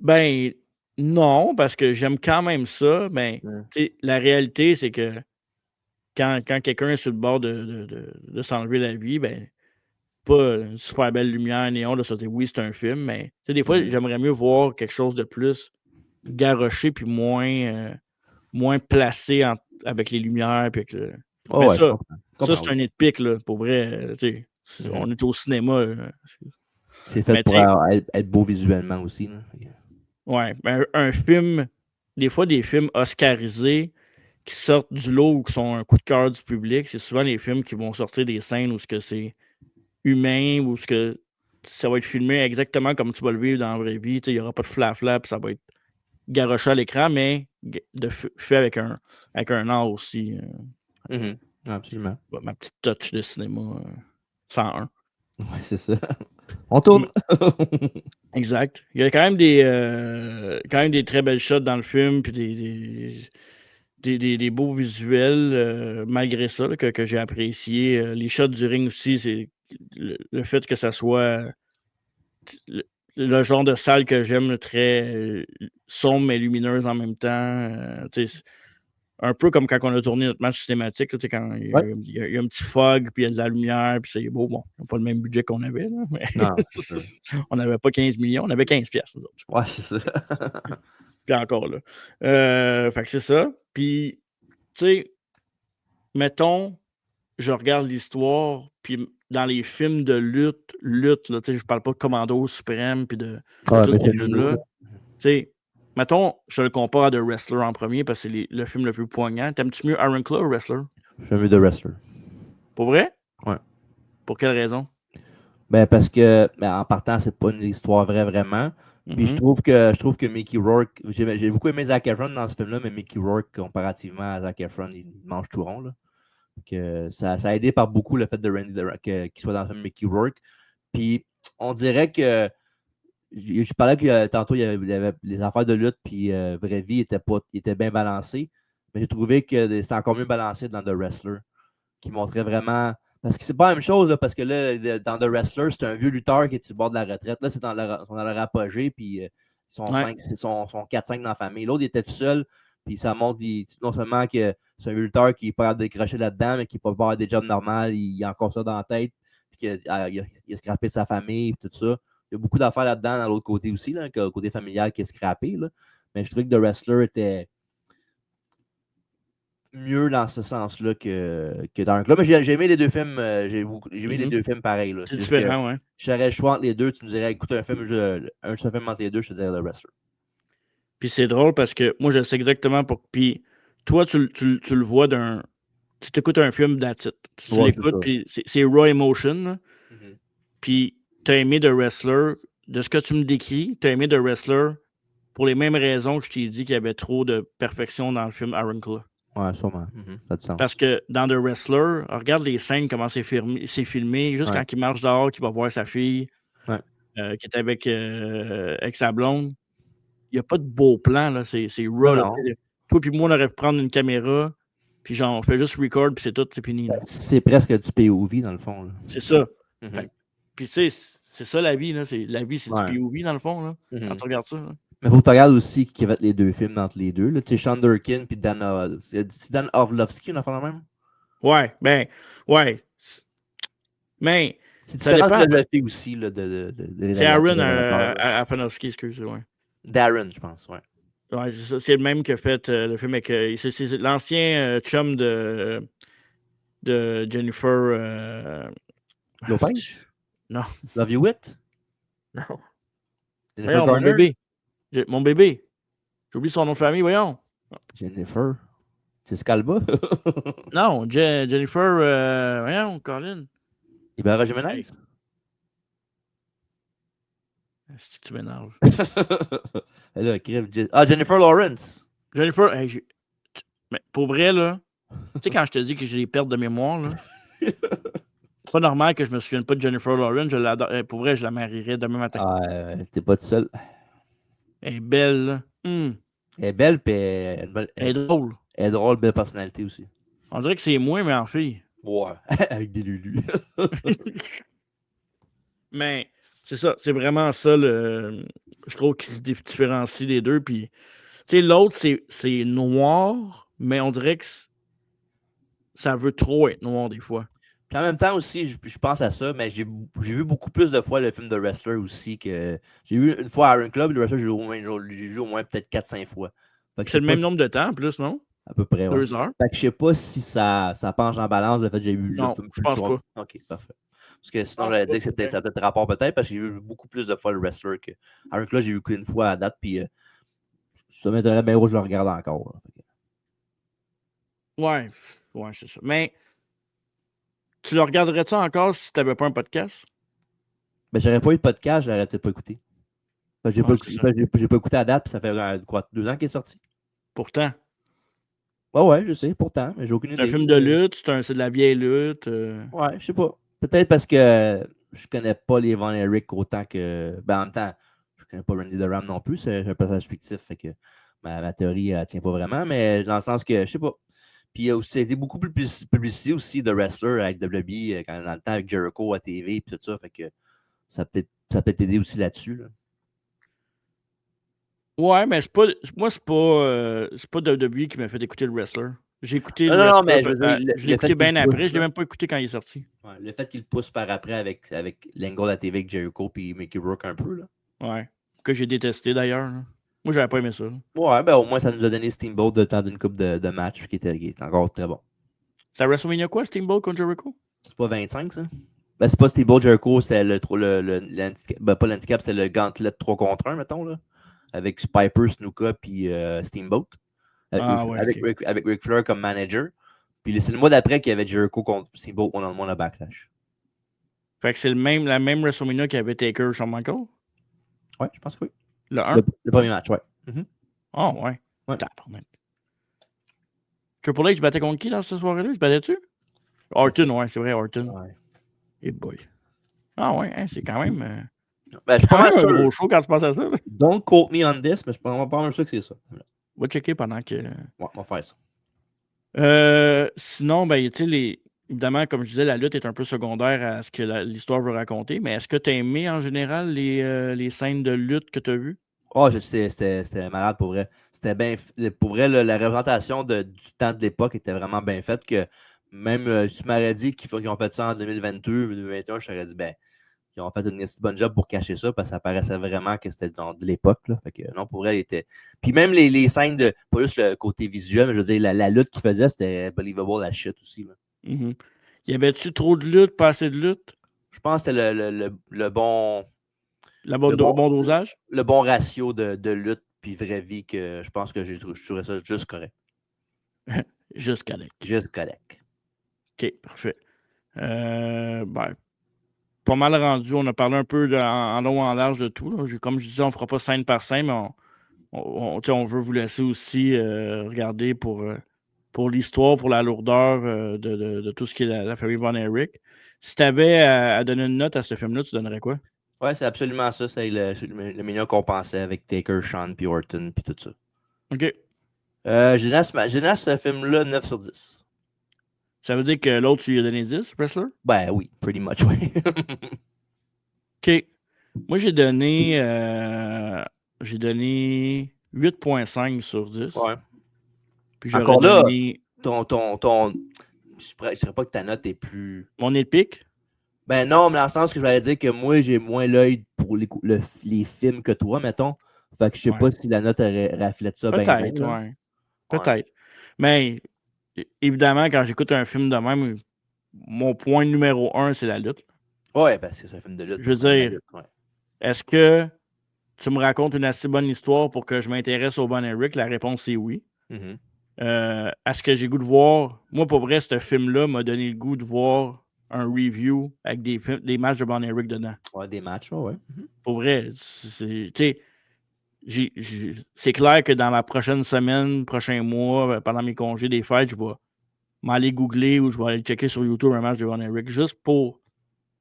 Ben, non, parce que j'aime quand même ça. Mais la réalité, c'est que quand quelqu'un est sur le bord de s'enlever la vie, ben, pas une super belle lumière néon, là, ça dire oui, c'est un film, mais des fois, j'aimerais mieux voir quelque chose de plus garoché puis moins placé avec les lumières. Puis avec mais ça, c'est un nitpick, là, pour vrai. On est au cinéma. C'est fait pour être beau visuellement aussi. Là. Ouais, mais un film, des fois, des films oscarisés qui sortent du lot ou qui sont un coup de cœur du public, c'est souvent les films qui vont sortir des scènes où c'est humain, où ça va être filmé exactement comme tu vas le vivre dans la vraie vie. Il n'y aura pas de flafla, puis ça va être garoché à l'écran, mais fait avec un art aussi. Absolument. Ma petite touch de cinéma 101. Ouais, c'est ça. On tourne. Exact. Il y a quand même des très belles shots dans le film, puis des beaux visuels, malgré ça, là, que j'ai apprécié. Les shots du ring aussi, c'est le fait que ça soit le genre de salle que j'aime, très sombre mais lumineuse en même temps. Un peu comme quand on a tourné notre match cinématique, là, quand il y a un petit fog, puis il y a de la lumière, puis c'est beau. Bon, on n'a pas le même budget qu'on avait, là, mais non, on n'avait pas 15 millions, on avait 15 piastres, nous autres. Ouais, c'est ça. Puis encore là. Fait que c'est ça. Puis, tu sais, mettons, je regarde l'histoire, puis dans les films de lutte, là, tu sais, je parle pas de Commando Suprême, puis de tous ces films-là. Tu sais, mettons, je le compare à The Wrestler en premier, parce que c'est le film le plus poignant. T'aimes-tu mieux Iron Claw ou Wrestler? J'aime mieux The Wrestler. Pour vrai? Ouais. Pour quelle raison? Ben parce que en partant, c'est pas une histoire vraie vraiment. Puis je trouve que Mickey Rourke, j'ai beaucoup aimé Zac Efron dans ce film-là, mais Mickey Rourke, comparativement à Zac Efron, il mange tout rond. Là. Que ça a aidé par beaucoup le fait de Randy qu'il soit dans le film Mickey Rourke. Puis on dirait que je parlais que tantôt il y avait les affaires de lutte puis vraie vie étaient bien balancées, mais j'ai trouvé que c'était encore mieux balancé dans The Wrestler, qui montrait vraiment. Parce que c'est pas la même chose, là, parce que là, dans The Wrestler, c'est un vieux lutteur qui est sur le bord de la retraite. Là, c'est dans leur apogée, puis ils sont 4-5 dans la famille. L'autre, il était tout seul, puis ça montre non seulement que c'est un vieux lutteur qui n'est pas capable de décrocher là-dedans, mais qui peut pas avoir des jobs normaux, il a encore ça dans la tête, puis qu'il a scrappé sa famille, puis tout ça. Il y a beaucoup d'affaires là-dedans, dans l'autre côté aussi, là, le côté familial qui est scrappé. Là. Mais je trouvais que The Wrestler était mieux dans ce sens-là que dans un club. Mais j'ai aimé les deux films. J'ai aimé les deux films pareils. Là. C'est juste que différent, ouais. si j'aurais le choix entre les deux, tu me dirais, écoute, un seul film entre les deux, je te dirais The Wrestler. Puis c'est drôle parce que moi, je sais exactement pour. Puis toi, tu le vois d'un. Tu t'écoutes un film that's it. Tu Ouais, c'est l'écoutes, ça. puis c'est raw emotion. Là. Mhm. Puis t'as aimé The Wrestler. De ce que tu me décris, t'as aimé The Wrestler pour les mêmes raisons que je t'ai dit qu'il y avait trop de perfection dans le film Iron Claw. Ouais, sûrement. Ça a du sens. Parce que dans The Wrestler, regarde les scènes, comment c'est filmé, juste Ouais. quand il marche dehors, qu'il va voir sa fille, Ouais. qui est avec sa blonde. Il n'y a pas de beau plan, là. C'est raw. Là. Non. Toi puis moi, on aurait pu prendre une caméra, puis genre, on fait juste record, puis c'est tout, c'est fini. Là. C'est presque du POV, dans le fond. Là. C'est ça. Mhm. Puis tu sais, c'est ça la vie, là. La vie, c'est Ouais. du POV, dans le fond, là. Quand Mhm. tu regardes ça. Là. Mais faut que tu regardes aussi qui va être les deux films entre les deux. Tu sais, Sean Durkin puis Dan, c'est Dan Orlovsky, on a fait la même? Ouais, ben, ouais. Mais, C'est ça différent dépend. de la fille aussi là, de C'est Aaron réalisateur. Aronofsky, excuse, ouais. Darren, je pense, ouais. Ouais, c'est ça. C'est le même qui a fait le film avec. C'est l'ancien chum de Jennifer. Lopez? Non, Love You With? non. Jennifer Voyons, mon Garner? bébé. Mon bébé. J'oublie son nom de famille, voyons. Jennifer? Jessica Alba? Non, Jennifer. Voyons, Colin. Ibarra Hey, Jimenez? est-ce que tu m'énerves? Là, Jennifer Lawrence. Jennifer, hey, mais pour vrai, là, tu sais, quand je te dis que j'ai des pertes de mémoire, là, c'est pas normal que je me souvienne pas de Jennifer Lawrence. Je l'adore. Pour vrai, je la marierais demain matin. Ah, t'es pas tout seul. Elle est belle, là. Elle est belle, puis elle Elle est drôle. est drôle, belle personnalité aussi. On dirait que c'est moi, mais en fille. Ouais, avec des lulus. Mais c'est ça, c'est vraiment ça, je trouve qui se différencie des deux. Puis, tu sais, l'autre, c'est noir, mais on dirait que ça veut trop être noir des fois. Puis en même temps aussi, je pense à ça, mais j'ai vu beaucoup plus de fois le film de Wrestler aussi que. J'ai vu une fois Iron Club, le Wrestler, j'ai vu au moins peut-être 4-5 fois. C'est le même nombre de temps en plus, non? À peu près, ouais. 2 heures. Fait que je sais pas si ça penche en balance le fait que j'ai vu le Non, film je pense soir. pas. Ok, parfait. Parce que sinon, pense j'allais pas, dire que pour vrai. ça a peut-être rapport peut-être, parce que j'ai vu beaucoup plus de fois le Wrestler que. Iron Club, j'ai vu qu'une fois à date, puis ça m'intéresse bien où je le regarde encore. Là. Ouais, c'est ça. Mais tu le regarderais-tu encore si tu n'avais pas un podcast? Mais j'aurais pas eu de podcast, j'aurais peut-être pas écouté. Parce que Ouais, c'est ça. j'ai pas écouté à date, puis ça fait quoi, 2 ans qu'il est sorti. Pourtant, Ouais, je sais, pourtant, mais j'ai aucune c'est un idée. film de lutte, c'est de la vieille lutte. Ouais, je sais pas. Peut-être parce que je connais pas les Von Erich autant que. Ben, en même temps, je connais pas Randy Durham non plus, c'est un personnage fictif, fait que ma théorie, elle tient pas vraiment, mais dans le sens que, je sais pas. Puis il y a aussi été beaucoup plus publicité aussi de wrestler avec WWE quand dans le temps avec Jericho à TV et tout ça, fait que ça peut être aidé aussi là-dessus. Là. Ouais, mais c'est pas. Moi, c'est pas WWE qui m'a fait écouter le wrestler. J'ai écouté le Non, wrestler. mais je veux dire, Je l'ai le fait écouté qu'il bien pousse, après. Je l'ai même pas écouté quand il est sorti. ouais, le fait qu'il pousse par après avec l'angle à TV avec Jericho et Mickey Rourke un peu. Là. Ouais. Que j'ai détesté d'ailleurs. Là. Moi, j'avais pas aimé ça. Là. Ouais, ben au moins ça nous a donné Steamboat de temps d'une coupe de match qui était encore très bon. C'est à WrestleMania quoi, Steamboat contre Jericho? C'est pas 25, ça? Ben, c'est pas Steamboat Jericho, c'était l'handicap. Ben, pas l'handicap, c'est le gauntlet 3 contre 1, mettons, là. Avec Piper, Snuka, puis Steamboat. Avec Ric Flair comme manager. Puis c'est le mois d'après qu'il y avait Jericho contre Steamboat one-on-one à Backlash. Fait que c'est la même WrestleMania qu'il y avait Taker sur Michael? Ouais, je pense que oui. Le 1? Le premier match, ouais. Oh, ouais. Ouais. Triple H battait contre qui dans cette soirée-là? Il se battait-tu? Orton, ouais, c'est vrai, Orton. Ouais. Hey boy. Ah ouais, hein, c'est quand même. Ben, c'est quand même un gros show quand tu penses à ça. Don't quote me on this, mais je pense pas sûr que c'est ça. Va checker pendant que. Ouais, on va faire ça. Sinon, ben, tu sais, évidemment, comme je disais, la lutte est un peu secondaire à ce que l'histoire veut raconter, mais est-ce que tu as aimé en général les scènes de lutte que tu as vues? Oh, c'était malade pour vrai. C'était bien. Pour vrai, la représentation du temps de l'époque était vraiment bien faite. Que même si tu m'aurais dit qu'ils ont fait ça en 2022, 2021, je t'aurais dit, ben, ils ont fait une bonne job pour cacher ça parce que ça paraissait vraiment que c'était de l'époque. Là. Fait que, non, pour elle, était. Puis même les scènes de. Pas juste le côté visuel, mais je veux dire, la lutte qu'il faisait, c'était believable la shit aussi. Là. Mm-hmm. Y avait-tu trop de lutte, pas assez de lutte? Je pense que c'était le bon. Bon dosage? Le bon ratio de lutte puis vraie vie que je pense que je trouvais ça juste correct. Juste correct. Juste correct. OK, parfait. Pas mal rendu. On a parlé un peu en long en large de tout. Là. Comme je disais, on ne fera pas scène par scène, mais on veut vous laisser aussi regarder pour l'histoire, pour la lourdeur de tout ce qui est la famille Von Erich. Si tu avais à donner une note à ce film-là, tu donnerais quoi? Ouais, c'est absolument ça. C'est le meilleur qu'on pensait avec Taker, Sean, puis Orton, puis tout ça. OK. J'ai donné ce film-là 9 sur 10. Ça veut dire que l'autre, tu lui as donné 10, Wrestler? Ben oui, pretty much, oui. OK. Moi, j'ai donné 8.5 sur 10. Ouais. Puis Encore j'aurais là, donné je dirais pas que ta note est plus. mon épique. Ben non, mais dans le sens que je vais dire que moi, j'ai moins l'œil pour les films que toi, mettons. Fait que je sais pas si la note reflète ça bien. Peut-être, ouais. Peut-être. Mais évidemment, quand j'écoute un film de même, mon point numéro 1, c'est la lutte. Ouais, ben c'est un film de lutte. Je veux dire, est-ce que tu me racontes une assez bonne histoire pour que je m'intéresse au Von Erich? La réponse, c'est oui. Mm-hmm. Est-ce que j'ai goût de voir... Moi, pour vrai, ce film-là m'a donné le goût de voir un review avec des matchs de Von Erich dedans. Ouais, des matchs, ouais. Mm-hmm. Pour vrai, c'est clair que dans la prochaine semaine, prochain mois, pendant mes congés des fêtes, je vais m'aller googler ou je vais aller checker sur YouTube un match de Von Erich juste pour...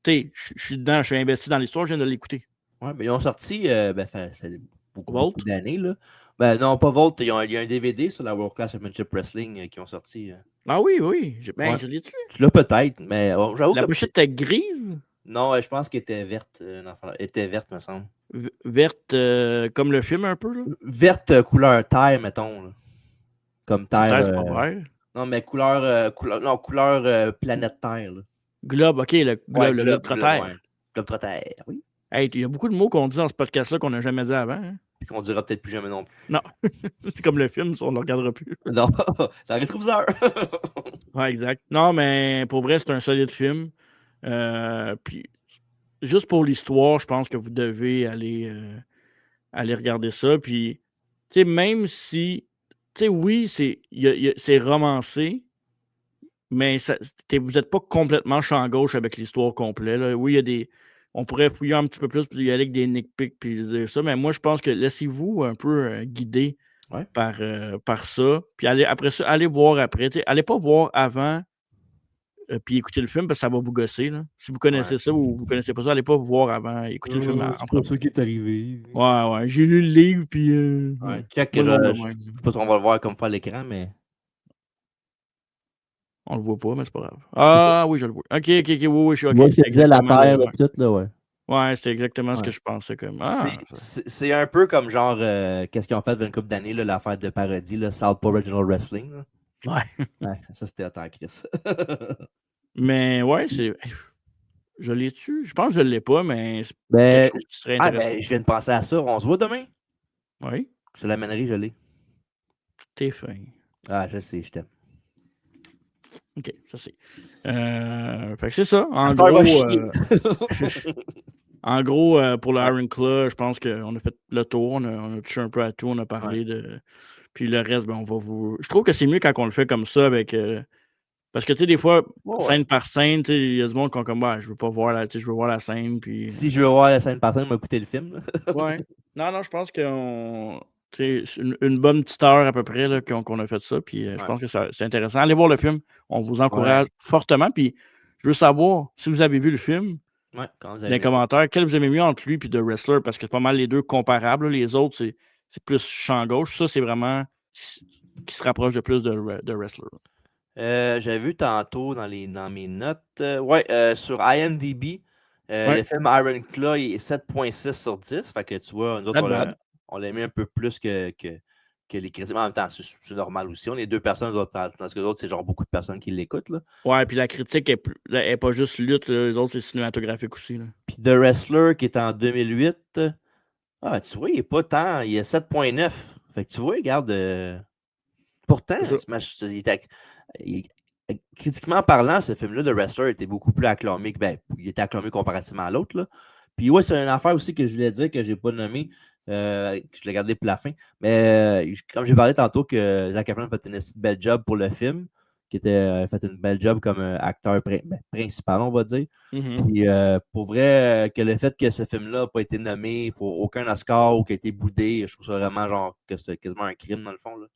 Tu sais, je suis dedans, je suis investi dans l'histoire, je viens de l'écouter. Ouais, mais ils ont sorti, ça fait beaucoup d'années, là. Ben non, pas Volt, il y a un DVD sur la World Class Championship Wrestling qui ont sorti. Ah oui, je l'ai-tu? Tu l'as peut-être, mais j'avoue que... La pochette était grise? Non, je pense qu'elle était verte. Elle était verte, me semble. Verte comme le film un peu, là? Verte couleur terre, mettons. Là. Comme terre. Terre, c'est pas vert. Non, mais couleur planète Terre. Là. Globe, ok, le globe Trotter. Ouais. Globe Trotter, oui. Hey, il y a beaucoup de mots qu'on dit dans ce podcast-là qu'on n'a jamais dit avant. Hein? Puis qu'on dira peut-être plus jamais non plus. Non. C'est comme le film, on ne le regardera plus. Non, dans le rétroviseur. Ouais, exact. Non, mais pour vrai, c'est un solide film. Puis, juste pour l'histoire, je pense que vous devez aller regarder ça. Puis, tu sais, même si, tu sais, oui, c'est romancé, mais vous n'êtes pas complètement champ gauche avec l'histoire complète. Là. Oui, il y a des. On pourrait fouiller un petit peu plus, puis y aller avec des nitpicks, puis dire ça. Mais moi, je pense que laissez-vous un peu guider par ça. Puis après ça, allez voir après. Allez pas voir avant, puis écouter le film, parce que ça va vous gosser. Là. Si vous connaissez ça ou vous connaissez pas ça, allez pas voir avant. Écoutez le film C'est pas ça qui est arrivé. Ouais. J'ai lu le livre, puis. Check, je sais pas si on va le voir comme faire l'écran, mais. On le voit pas, mais c'est pas grave. Ah oui, je le vois. Ok, oui, je suis ok. Moi, c'est la terre, tout, là, ouais. Ouais, c'était exactement ce que je pensais. Comme. C'est un peu comme genre, qu'est-ce qu'ils ont fait dans une couple d'années, l'affaire de parodie, là, Southpaw Original Wrestling. Là. Ouais. Ça, c'était à Chris. Mais ouais, c'est. Je l'ai-tu? Je pense que je ne l'ai pas, mais c'est quelque chose qui serait intéressant. Je viens de penser à ça. On se voit demain? Oui. Je l'amènerai, je l'ai. T'es fin. Ah, je sais, je t'aime. OK, ça c'est. Fait que c'est ça. En gros, pour le Iron Claw, je pense qu'on a fait le tour. On a touché un peu à tout. On a parlé de. Puis le reste, on va vous. Je trouve que c'est mieux quand on le fait comme ça avec. Parce que, tu sais, des fois, scène par scène, il y a du monde qui ont comme, je veux pas voir je veux voir la scène. Puis... Si je veux voir la scène par scène, on va écouter le film. Ouais. Non, je pense c'est une bonne petite heure à peu près là, qu'on a fait ça. Puis je pense que c'est intéressant. Allez voir le film. On vous encourage fortement. Puis je veux savoir si vous avez vu le film. Dans les commentaires, quel vous aimez mieux entre lui et The Wrestler, parce que c'est pas mal les deux comparables. Les autres, c'est plus champ gauche. Ça, c'est vraiment qui se rapproche de plus de Wrestler. J'avais vu tantôt dans mes notes. Sur IMDb, le film Iron Claw est 7.6 sur 10. Fait que tu vois, nous autres, on l'a mis un peu plus que que les critiques. En même temps, c'est normal aussi. On est 2 personnes, parce que l'autre, c'est genre beaucoup de personnes qui l'écoutent. Là. Ouais, puis la critique est pas juste lutte, là, les autres, c'est cinématographique aussi. Là. Puis The Wrestler, qui est en 2008, tu vois, il est pas tant. Il est 7,9. Fait que tu vois, regarde. Pourtant, critiquement parlant, ce film-là, The Wrestler, était beaucoup plus acclamé. Ben, il était acclamé comparativement à l'autre. Là. Puis ouais, c'est une affaire aussi que je voulais dire que je n'ai pas nommé. Que je l'ai gardé pour la fin. Mais comme j'ai parlé tantôt que Zac Efron a fait une belle job pour le film, qui était fait une belle job comme acteur principal, on va dire. Puis pour vrai, que le fait que ce film-là n'a pas été nommé pour aucun Oscar ou qu'il a été boudé, je trouve ça vraiment genre que c'est quasiment un crime dans le fond. Là.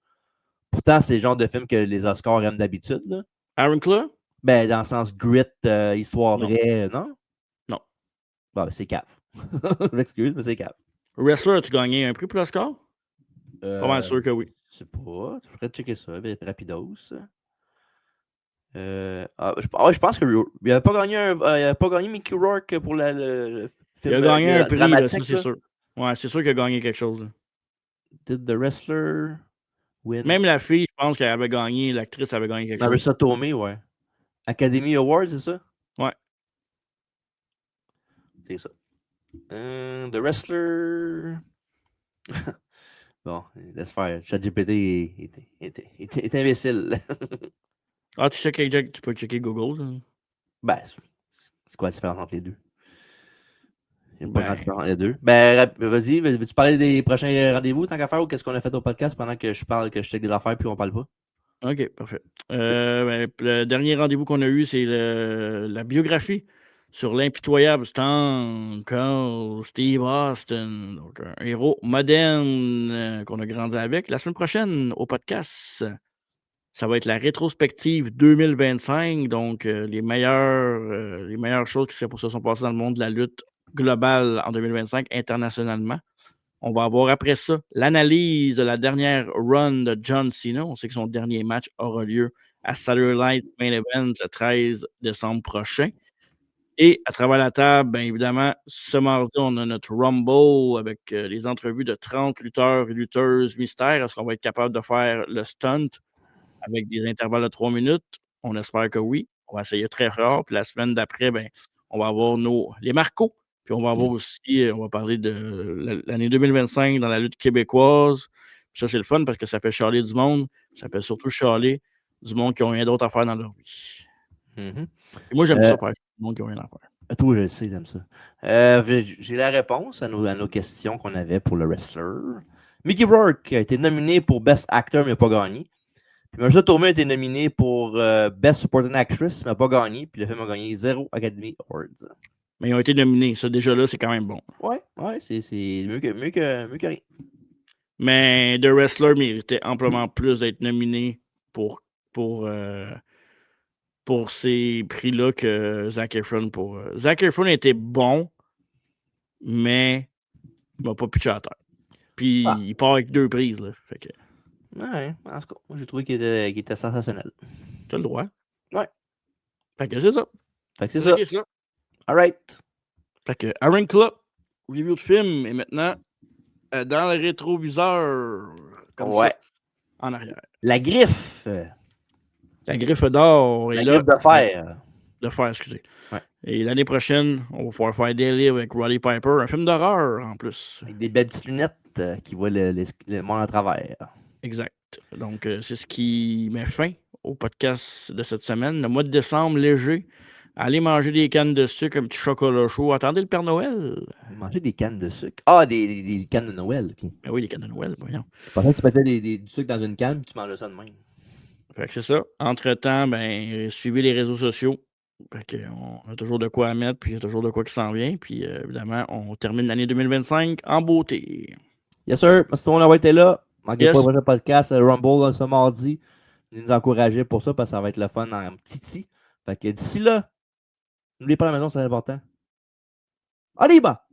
Pourtant, c'est le genre de film que les Oscars aiment d'habitude. Là. Aaron Claw? Ben, dans le sens grit, histoire Non. vraie, non? Non. Bon, ben, c'est cave. Je m'excuse, mais c'est cave. Wrestler, as-tu gagné un prix pour l'Oscar? Pas mal sûr que oui. Je sais pas. Je pourrais checker ça, rapidos. Je pense qu'il n'avait pas gagné Mickey Rourke pour le film. Il a gagné un prix, là, ça, dramatique. c'est sûr. Ouais, c'est sûr qu'il a gagné quelque chose. Là. Did the Wrestler win? Même la fille, je pense qu'elle avait gagné, l'actrice avait gagné quelque chose. Marissa Tomei, ouais. Academy Awards, c'est ça? Ouais. C'est ça. The Wrestler. Bon, laisse faire. ChatGPT est imbécile. Tu peux checker Google. Ça. Ben, c'est quoi la différence entre les deux? Il n'y a pas grand différence entre les deux. Ben, vas-y, veux-tu parler des prochains rendez-vous tant qu'à faire ou qu'est-ce qu'on a fait au podcast pendant que je parle, que je check des affaires puis on parle pas? OK, parfait. Le dernier rendez-vous qu'on a eu, c'est la biographie sur l'impitoyable Stone Cold Steve Austin, donc un héros moderne qu'on a grandi avec. La semaine prochaine, au podcast, ça va être la rétrospective 2025, donc les meilleures choses qui se sont passées dans le monde de la lutte globale en 2025 internationalement. On va avoir après ça l'analyse de la dernière run de John Cena. On sait que son dernier match aura lieu à Saturday Night Main Event le 13 décembre prochain. Et à travers la table, bien évidemment, ce mardi, on a notre Rumble avec les entrevues de 30 lutteurs et lutteuses mystères. Est-ce qu'on va être capable de faire le stunt avec des intervalles de 3 minutes? On espère que oui. On va essayer très fort. Puis la semaine d'après, ben, on va avoir les Marcos. Puis on va avoir aussi, on va parler de l'année 2025 dans la lutte québécoise. Puis ça, c'est le fun parce que ça fait chialer du monde. Ça fait surtout chialer du monde qui n'ont rien d'autre à faire dans leur vie. Et moi, j'aime ça faire du monde qui n'a rien à faire. Toi, je le sais, j'aime ça. J'ai la réponse à nos questions qu'on avait pour le wrestler. Mickey Rourke a été nominé pour Best Actor, mais n'a pas gagné. Puis Marissa Tomei a été nominé pour Best Supporting Actress, mais n'a pas gagné. Puis le film a gagné 0 Academy Awards. Mais ils ont été nominés. Ça, déjà là, c'est quand même bon. Ouais, c'est mieux que rien. Mais The Wrestler méritait amplement plus d'être nominé pour ces prix-là que Zac Efron. Zac Efron était bon, mais il m'a pas pitché à terre. Puis il part avec 2 prises. Là. Fait que... Ouais, en tout cas, moi j'ai trouvé qu'il était sensationnel. T'as le droit. Ouais. Fait que c'est ça. Fait que c'est ça. All right. Fait que Aaron Club, review de film, est maintenant dans le rétroviseur. Comme ça, en arrière. La griffe. La griffe d'or est là. La griffe de fer. De fer, excusez. Ouais. Et l'année prochaine, on va pouvoir faire Daily avec Roddy Piper, un film d'horreur en plus. Avec des belles petites lunettes qui voient le monde à travers. Exact. Donc, c'est ce qui met fin au podcast de cette semaine. Le mois de décembre, léger. Allez manger des cannes de sucre, un petit chocolat chaud. Attendez le Père Noël. Manger des cannes de sucre. Ah, des cannes de Noël. Okay. Ben oui, des cannes de Noël, voyons. Je pensais que tu mettais du sucre dans une canne et tu mangeais ça de même. Fait que c'est ça. Entre-temps, ben, suivez les réseaux sociaux. Fait que on a toujours de quoi à mettre, puis il y a toujours de quoi qui s'en vient. Puis évidemment, on termine l'année 2025 en beauté. Yes, sir. Merci tout le monde d'avoir été là. Manquez pas le prochain podcast, le Rumble ce mardi. Venez nous encourager pour ça parce que ça va être le fun en petit. Fait que d'ici là, n'oubliez pas la maison, c'est important. Allez, bah!